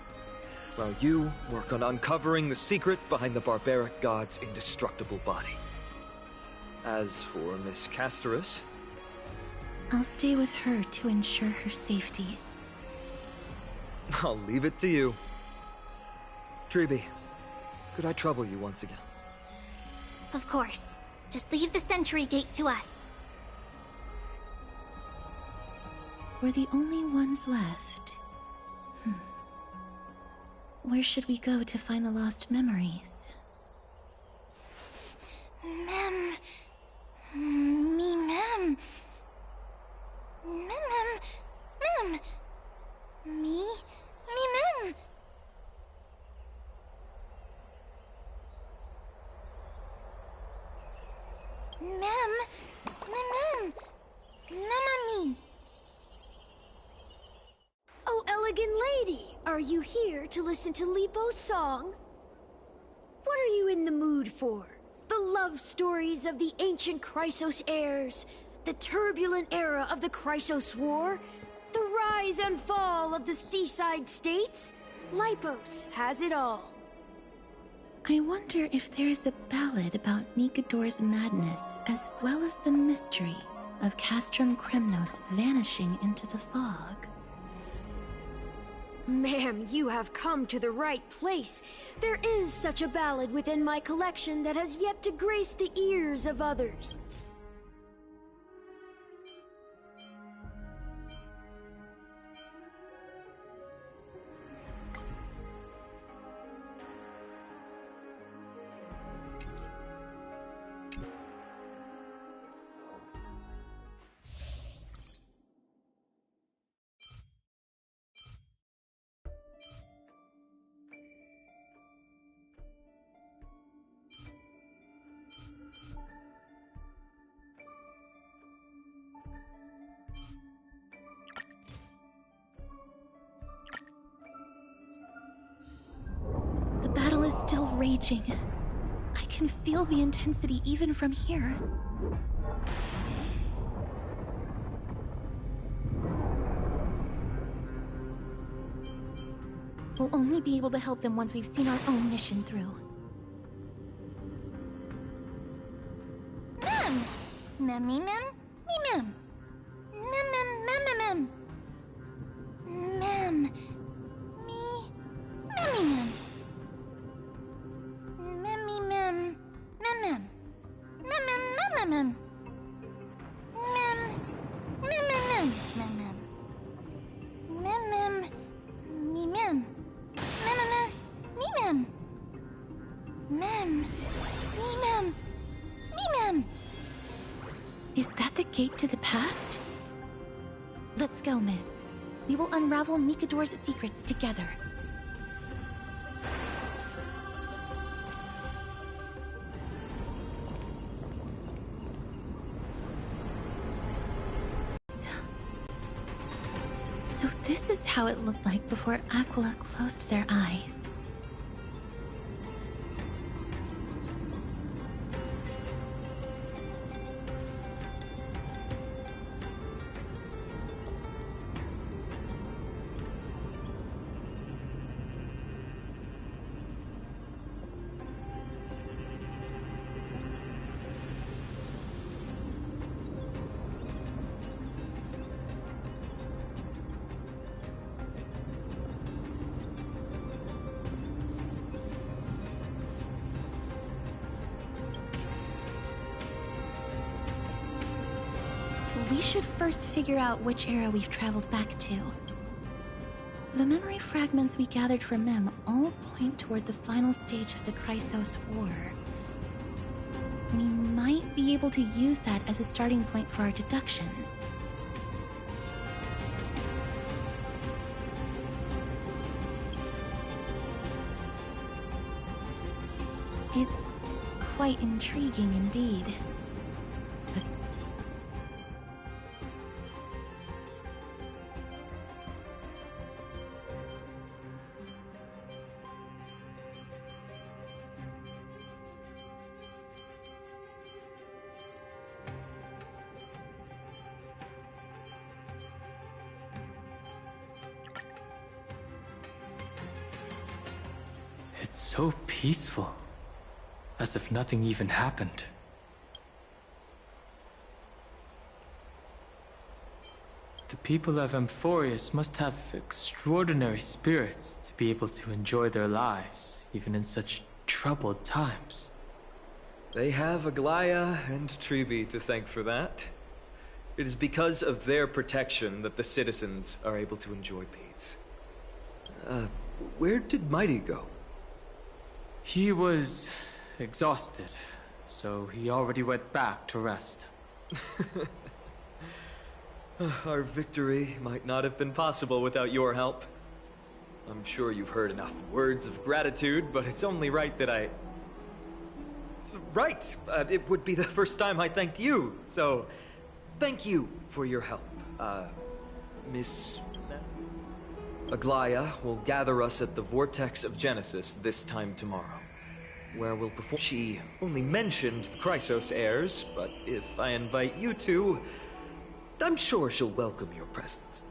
while you work on uncovering the secret behind the barbaric god's indestructible body. As for Miss Casterus, I'll stay with her to ensure her safety. I'll leave it to you. Treeby, could I trouble you once again? Of course. Just leave the Sentry Gate to us. We're the only ones left. Where should we go to find the lost memories? Mem. Me, mem. Me. Oh, elegant lady, are you here to listen to Lipo's song? What are you in the mood for? The love stories of the ancient Chrysos heirs, the turbulent era of the Chrysos War, the rise and fall of the seaside states? Lipos has it all. I wonder if there's a ballad about Nikador's madness, as well as the mystery of Castrum Kremnos vanishing into the fog. Ma'am, you have come to the right place. There is such a ballad within my collection that has yet to grace the ears of others. still raging. I can feel the intensity even from here. We'll only be able to help them once we've seen our own mission through. Mem! Memmy mem? Me mem. Mem mem mem mem mem. Mem. Me. Memmy mem. Memmy mem. Mem mem. Mem mem mem mem mem. Mem. Mem mem mem. Mem mem. Mem mem. Me mem. Mem mem. Me mem. Mem. Me mem. Me mem. Is that the gate to the past? Let's go, miss. We will unravel Nikador's secrets together. So this is how it looked like before Aquila closed their eyes. We should first figure out which era we've traveled back to. The memory fragments we gathered from Mem all point toward the final stage of the Chrysos War. We might be able to use that as a starting point for our deductions. It's quite intriguing indeed. It's so peaceful, as if nothing even happened. The people of Amphorius must have extraordinary spirits to be able to enjoy their lives, even in such troubled times. They have Aglaya and Trivi to thank for that. It is because of their protection that the citizens are able to enjoy peace. Where did Mighty go? He was exhausted, so he already went back to rest. Our victory might not have been possible without your help. I'm sure you've heard enough words of gratitude, but it's only right that I... Right! It would be the first time I thanked you, so... Thank you for your help, Miss... Aglaya will gather us at the Vortex of Genesis this time tomorrow, where we'll perform... She only mentioned the Chrysos heirs, but if I invite you to, I'm sure she'll welcome your presence.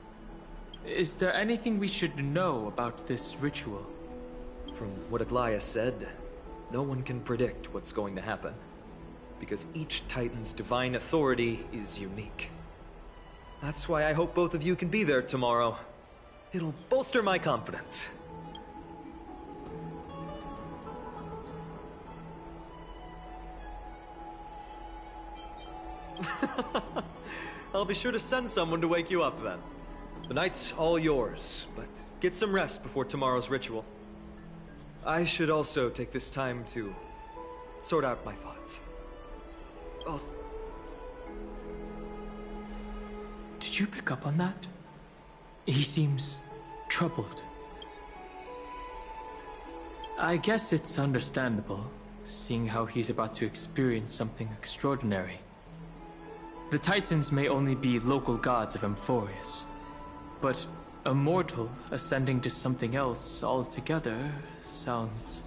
Is there anything we should know about this ritual? From what Aglaya said, no one can predict what's going to happen, because each Titan's divine authority is unique. That's why I hope both of you can be there tomorrow. It'll bolster my confidence. I'll be sure to send someone to wake you up then. The night's all yours, but get some rest before tomorrow's ritual. I should also take this time to sort out my thoughts. Did you pick up on that? He seems troubled. I guess it's understandable, seeing how he's about to experience something extraordinary. The Titans may only be local gods of Amphorius, but a mortal ascending to something else altogether sounds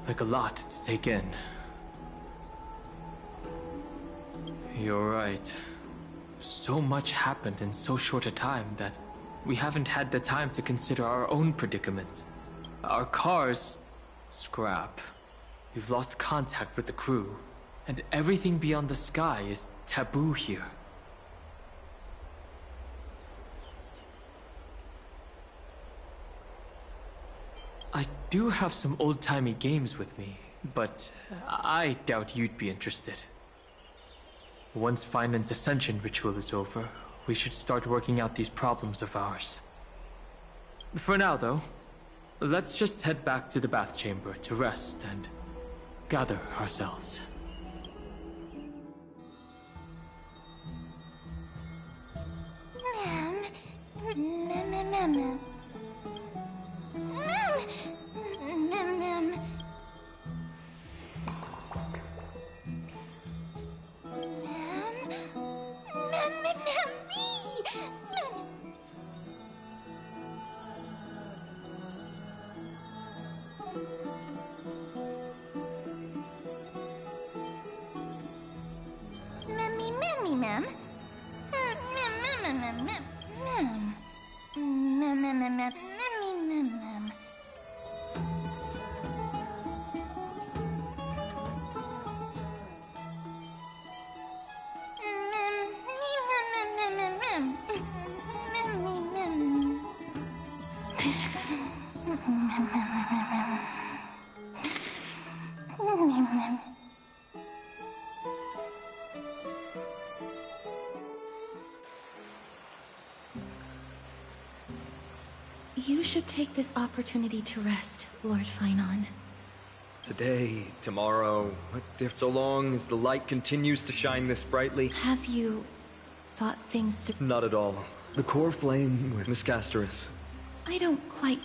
Like a lot to take in. You're right. So much happened in so short a time that we haven't had the time to consider our own predicament. Our car's scrap. We've lost contact with the crew, and everything beyond the sky is taboo here. I do have some old-timey games with me, but I doubt you'd be interested. Once Finland's ascension ritual is over, we should start working out these problems of ours. For now, though, let's just head back to the bath chamber to rest and gather ourselves. You should take this opportunity to rest, Lord Finon. Today, tomorrow, if so long as the light continues to shine this brightly. Have you thought things through? Not at all. The core flame was Miss Casterus. I don't quite...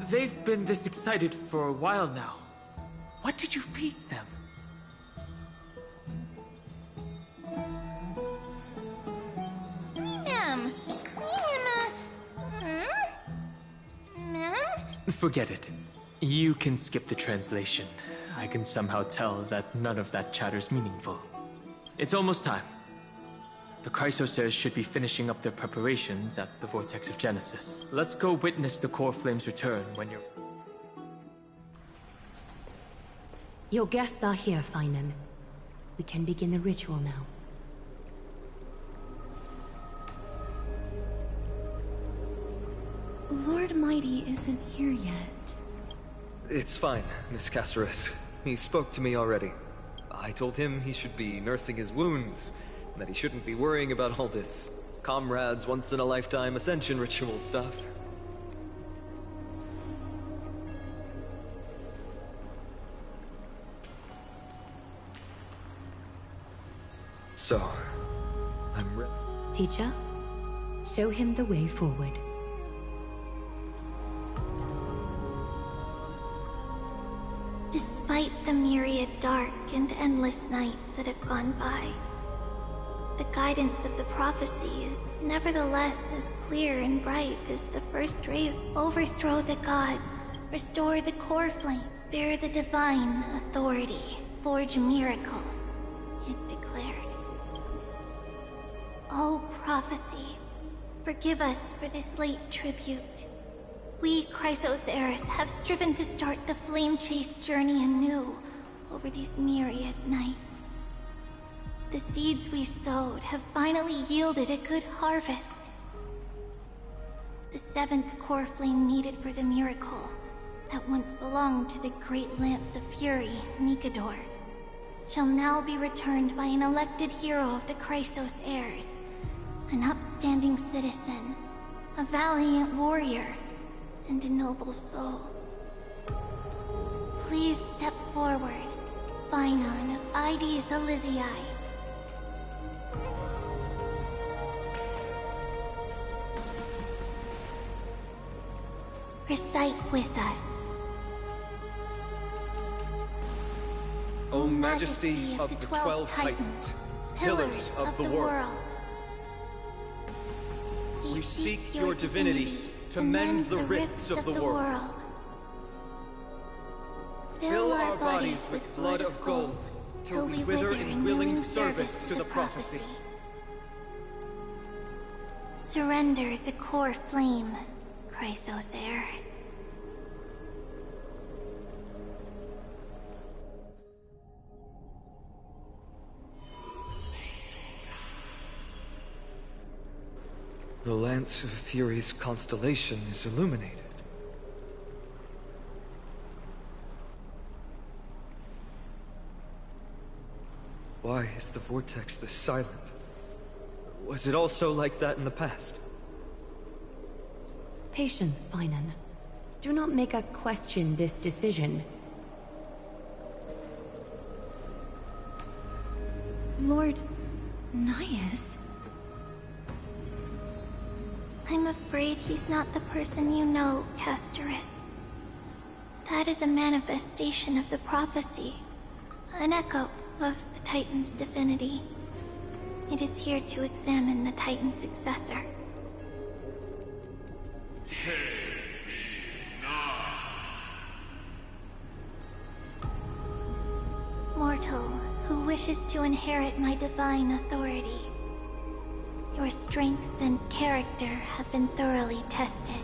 They've been this excited for a while now. What did you feed them? Forget it. You can skip the translation. I can somehow tell that none of that chatter's meaningful. It's almost time. The Chrysosairs should be finishing up their preparations at the Vortex of Genesis. Let's go witness the core flame's return when you're... Your guests are here, Finon. We can begin the ritual now. Lord Mighty isn't here yet. It's fine, Miss Casterus. He spoke to me already. I told him he should be nursing his wounds, and that he shouldn't be worrying about all this comrades once-in-a-lifetime ascension ritual stuff. So, I'm ready. Teacher, show him the way forward. Despite the myriad dark and endless nights that have gone by, the guidance of the prophecy is nevertheless as clear and bright as the first ray. Overthrow the gods, restore the core flame, bear the divine authority, forge miracles, it declared. O prophecy, forgive us for this late tribute. We, Chrysosairs, have striven to start the flame chase journey anew over these myriad nights. The seeds we sowed have finally yielded a good harvest. The seventh core flame needed for the miracle that once belonged to the great Lance of Fury, Nikador, shall now be returned by an elected hero of the Chrysos heirs, an upstanding citizen, a valiant warrior, and a noble soul. Please step forward, Finon of Ides Elysiae. Recite with us. O Majesty of the 12 Titans, pillars of the world, we seek your divinity to mend the rifts of the world. Fill our bodies with blood of gold, till we wither in willing service to the prophecy. Surrender the core flame, Chrysos heir. The Lance of Fury's constellation is illuminated. Why is the vortex this silent? Was it also like that in the past? Patience, Finon. Do not make us question this decision. Lord Naius? I'm afraid he's not the person you know, Castorus. That is a manifestation of the prophecy, an echo of the Titan's divinity. It is here to examine the Titan's successor. Mortal who wishes to inherit my divine authority. Your strength and character have been thoroughly tested.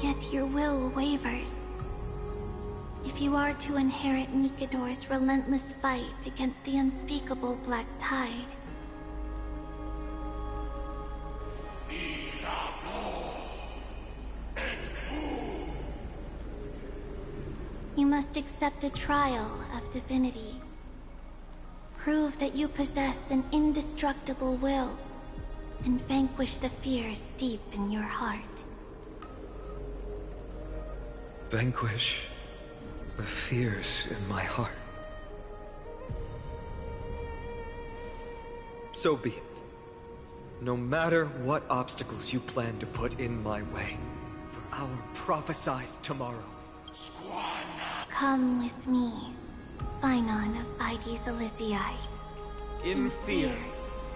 Yet your will wavers. If you are to inherit Nikador's relentless fight against the unspeakable Black Tide, you must accept a trial of divinity. Prove that you possess an indestructible will, and vanquish the fears deep in your heart. Vanquish the fears in my heart. So be it. No matter what obstacles you plan to put in my way, for our prophesized tomorrow. Come with me, Finon of Ides Elysiae. In fear,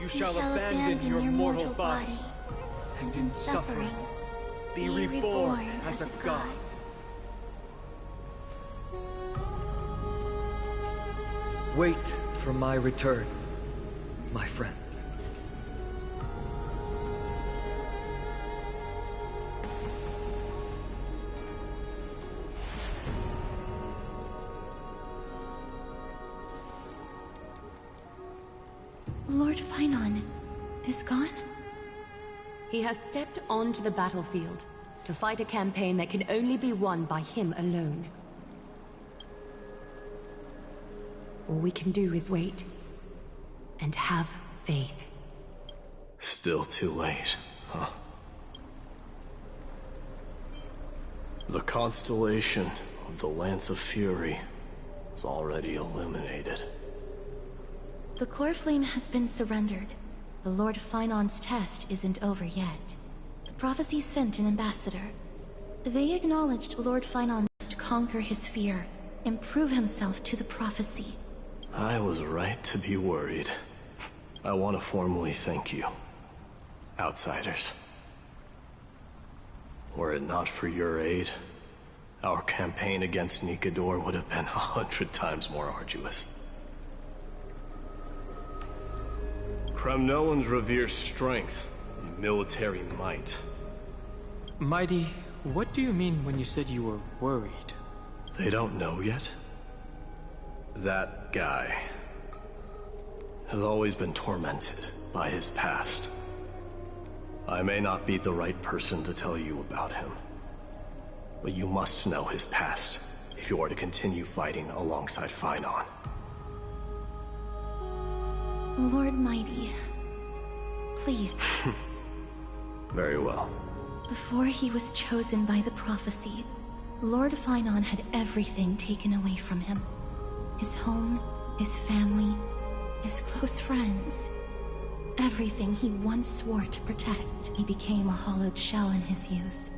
you shall abandon your mortal body, and in suffering, be reborn as a god. Wait for my return, my friends. Lord Finon is gone? He has stepped onto the battlefield to fight a campaign that can only be won by him alone. All we can do is wait and have faith. Still too late, huh? The constellation of the Lance of Fury is already illuminated. The core flame has been surrendered. The Lord Finon's test isn't over yet. The prophecy sent an ambassador. They acknowledged Lord Finon must conquer his fear and prove himself to the prophecy. I was right to be worried. I want to formally thank you, outsiders. Were it not for your aid, our campaign against Nikador would have been 100 times more arduous. Kremnoans revere strength and military might. Mighty, what do you mean when you said you were worried? They don't know yet? That guy has always been tormented by his past. I may not be the right person to tell you about him, but you must know his past if you are to continue fighting alongside Phainon. Lord Mighty, please. Very well. Before he was chosen by the prophecy, Lord Phainon had everything taken away from him. His home, his family, his close friends. Everything he once swore to protect, he became a hollowed shell in his youth.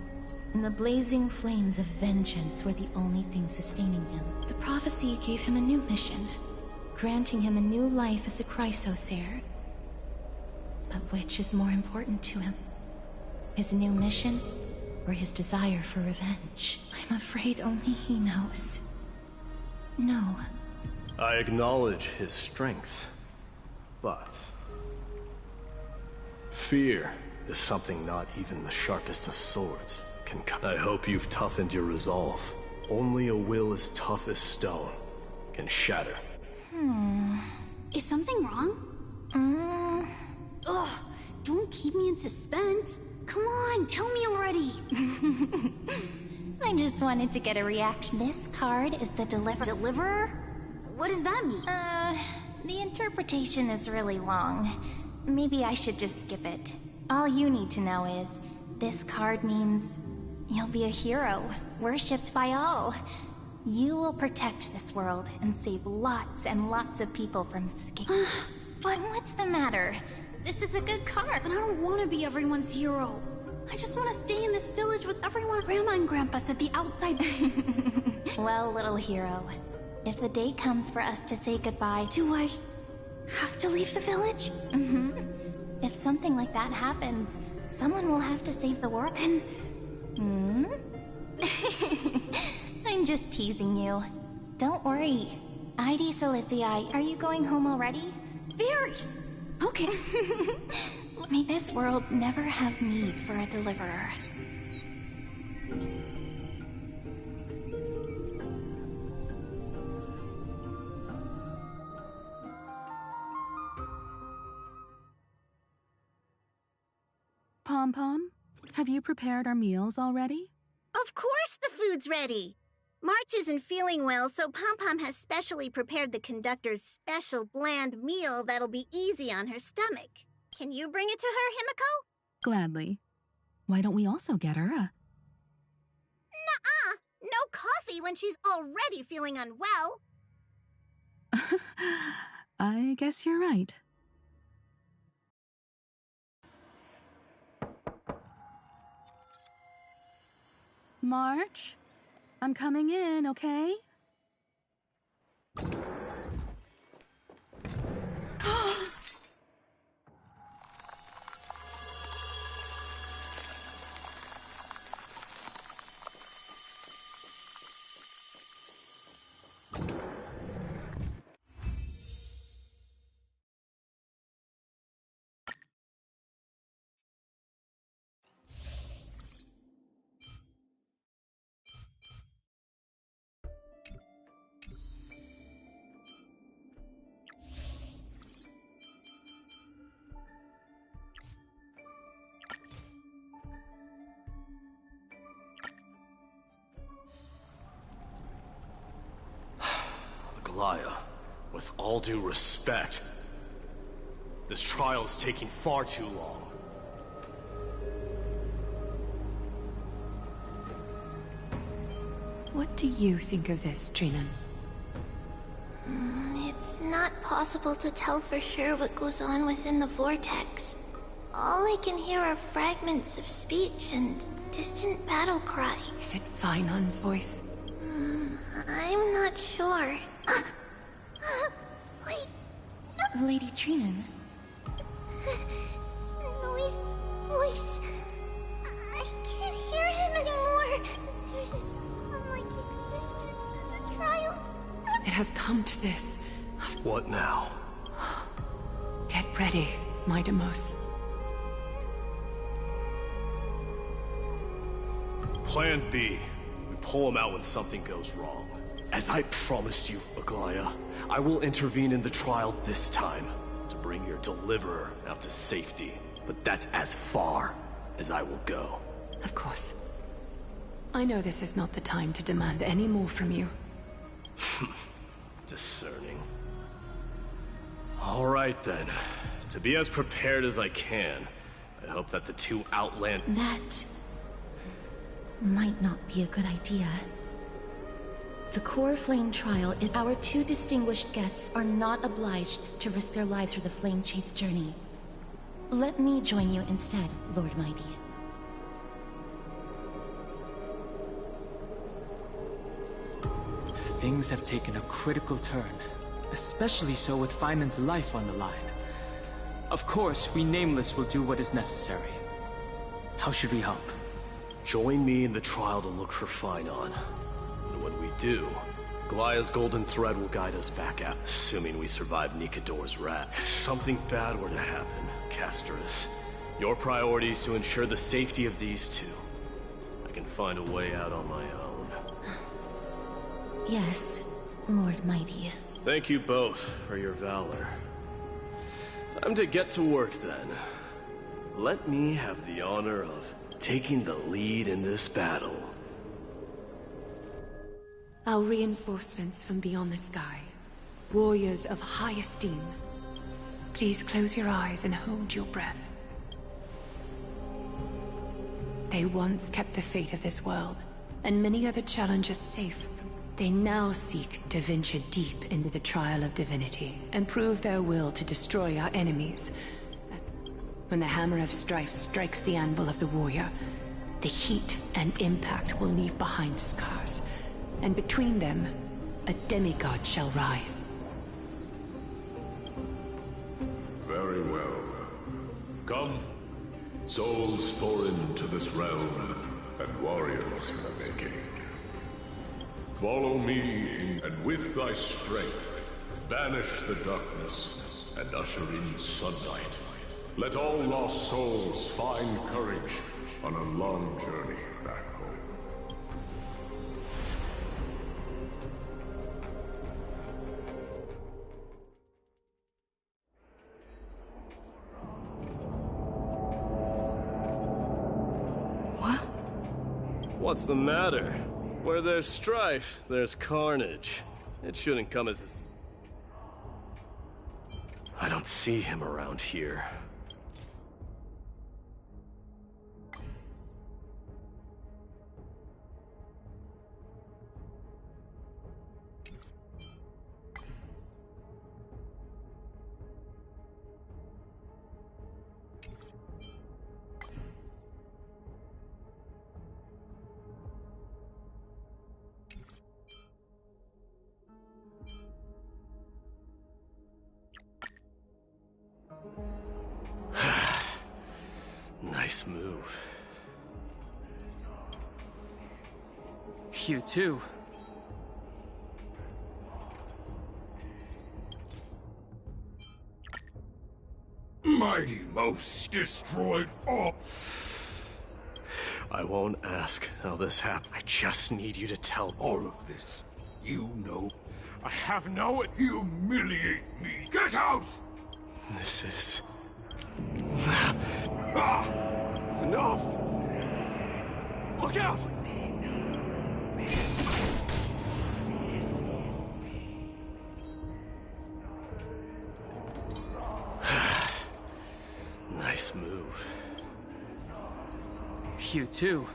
And the blazing flames of vengeance were the only thing sustaining him. The prophecy gave him a new mission, granting him a new life as a Chrysos heir. But which is more important to him? His new mission, or his desire for revenge? I'm afraid only he knows. No. I acknowledge his strength, but fear is something not even the sharpest of swords can cut. I hope you've toughened your resolve. Only a will as tough as stone can shatter. Is something wrong? Ugh, don't keep me in suspense. Come on, tell me already. I just wanted to get a reaction. This card is the Deliverer? What does that mean? The interpretation is really long. Maybe I should just skip it. All you need to know is, this card means you'll be a hero, worshipped by all. You will protect this world and save lots and lots of people from escape. But what's the matter? This is a good card. But I don't want to be everyone's hero. I just want to stay in this village with everyone. Grandma and Grandpa said the outside. Well, little hero, if the day comes for us to say goodbye... Do I have to leave the village? If something like that happens, someone will have to save the world. And... I'm just teasing you. Don't worry. ID Silicii, are you going home already? Varys! Okay. May this world never have need for a deliverer. Pom-Pom, have you prepared our meals already? Of course the food's ready. March isn't feeling well, so Pom-Pom has specially prepared the conductor's special bland meal that'll be easy on her stomach. Can you bring it to her, Himiko? Gladly. Why don't we also get her a... Nuh-uh! No coffee when she's already feeling unwell. I guess you're right. March, I'm coming in, okay? Aglaia, with all due respect, this trial is taking far too long. What do you think of this, Trinan? It's not possible to tell for sure what goes on within the vortex. All I can hear are fragments of speech and distant battle cry. Is it Phainon's voice? I'm not sure. Wait, no. Lady Trinan. Snowy's voice. I can't hear him anymore. There's a sun-like existence in the trial. It has come to this. What now? Get ready, my Deimos. Plan B. We pull him out when something goes wrong. As I promised you, Aglaia, I will intervene in the trial this time, bring your deliverer out to safety, but that's as far as I will go. Of course. I know this is not the time to demand any more from you. Discerning. All right then. To be as prepared as I can, I hope that the two Outland... That might not be a good idea. The Core Flame trial is... Our two distinguished guests are not obliged to risk their lives for the Flame Chase journey. Let me join you instead, Lord Mighty. Things have taken a critical turn, especially so with Feinman's life on the line. Of course, we Nameless will do what is necessary. How should we help? Join me in the trial to look for Feinon. And when we do, Goliath's golden thread will guide us back out, assuming we survive Nikador's rat. If something bad were to happen, Casterus, your priority is to ensure the safety of these two. I can find a way out on my own. Yes, Lord Mighty. Thank you both for your valor. Time to get to work then. Let me have the honor of taking the lead in this battle. Our reinforcements from beyond the sky. Warriors of high esteem. Please close your eyes and hold your breath. They once kept the fate of this world, and many other challengers safe. They now seek to venture deep into the trial of divinity and prove their will to destroy our enemies. When the hammer of strife strikes the anvil of the warrior, the heat and impact will leave behind scars, and between them, a demigod shall rise. Very well. Come, souls foreign to this realm, and warriors in the making. Follow me, and with thy strength, banish the darkness and usher in sunlight. Let all lost souls find courage on a long journey back home. What? What's the matter? Where there's strife, there's carnage. It shouldn't come as I don't see him around here. Nice move. You too. Mighty Most destroyed all. I won't ask how this happened. I just need you to tell me. All of this, you know. I have no humiliate me. Get out! This is... Enough! Look out! Nice move. You too.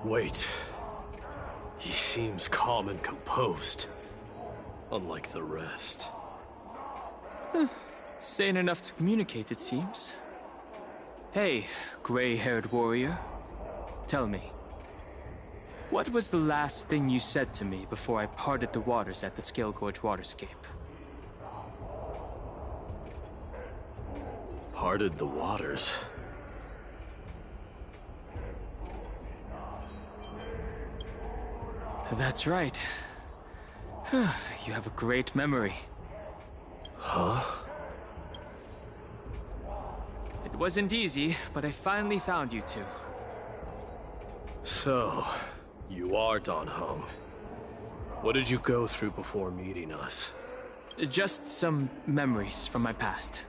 Wait. He seems calm and composed. Unlike the rest. Sane enough to communicate, it seems. Hey, gray-haired warrior. Tell me. What was the last thing you said to me before I parted the waters at the Scale Gorge Waterscape? Parted the waters? That's right. You have a great memory. Huh? It wasn't easy, but I finally found you two. So, you are Dan Heng. What did you go through before meeting us? Just some memories from my past.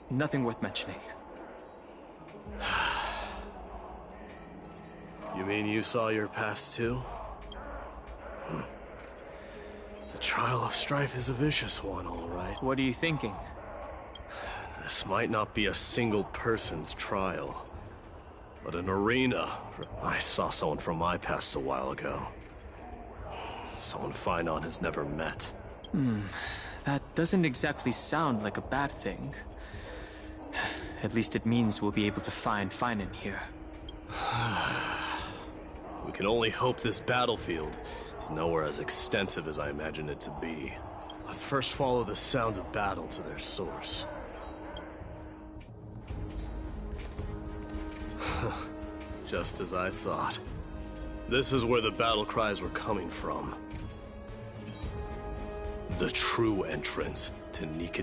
Nothing worth mentioning. You mean you saw your past too? The trial of strife is a vicious one, all right. What are you thinking? This might not be a single person's trial, but an arena. I saw someone from my past a while ago. Someone Finon has never met. That doesn't exactly sound like a bad thing. At least it means we'll be able to find Finon here. We can only hope this battlefield is nowhere as extensive as I imagined it to be. Let's first follow the sounds of battle to their source. Just as I thought. This is where the battle cries were coming from. The true entrance to Nika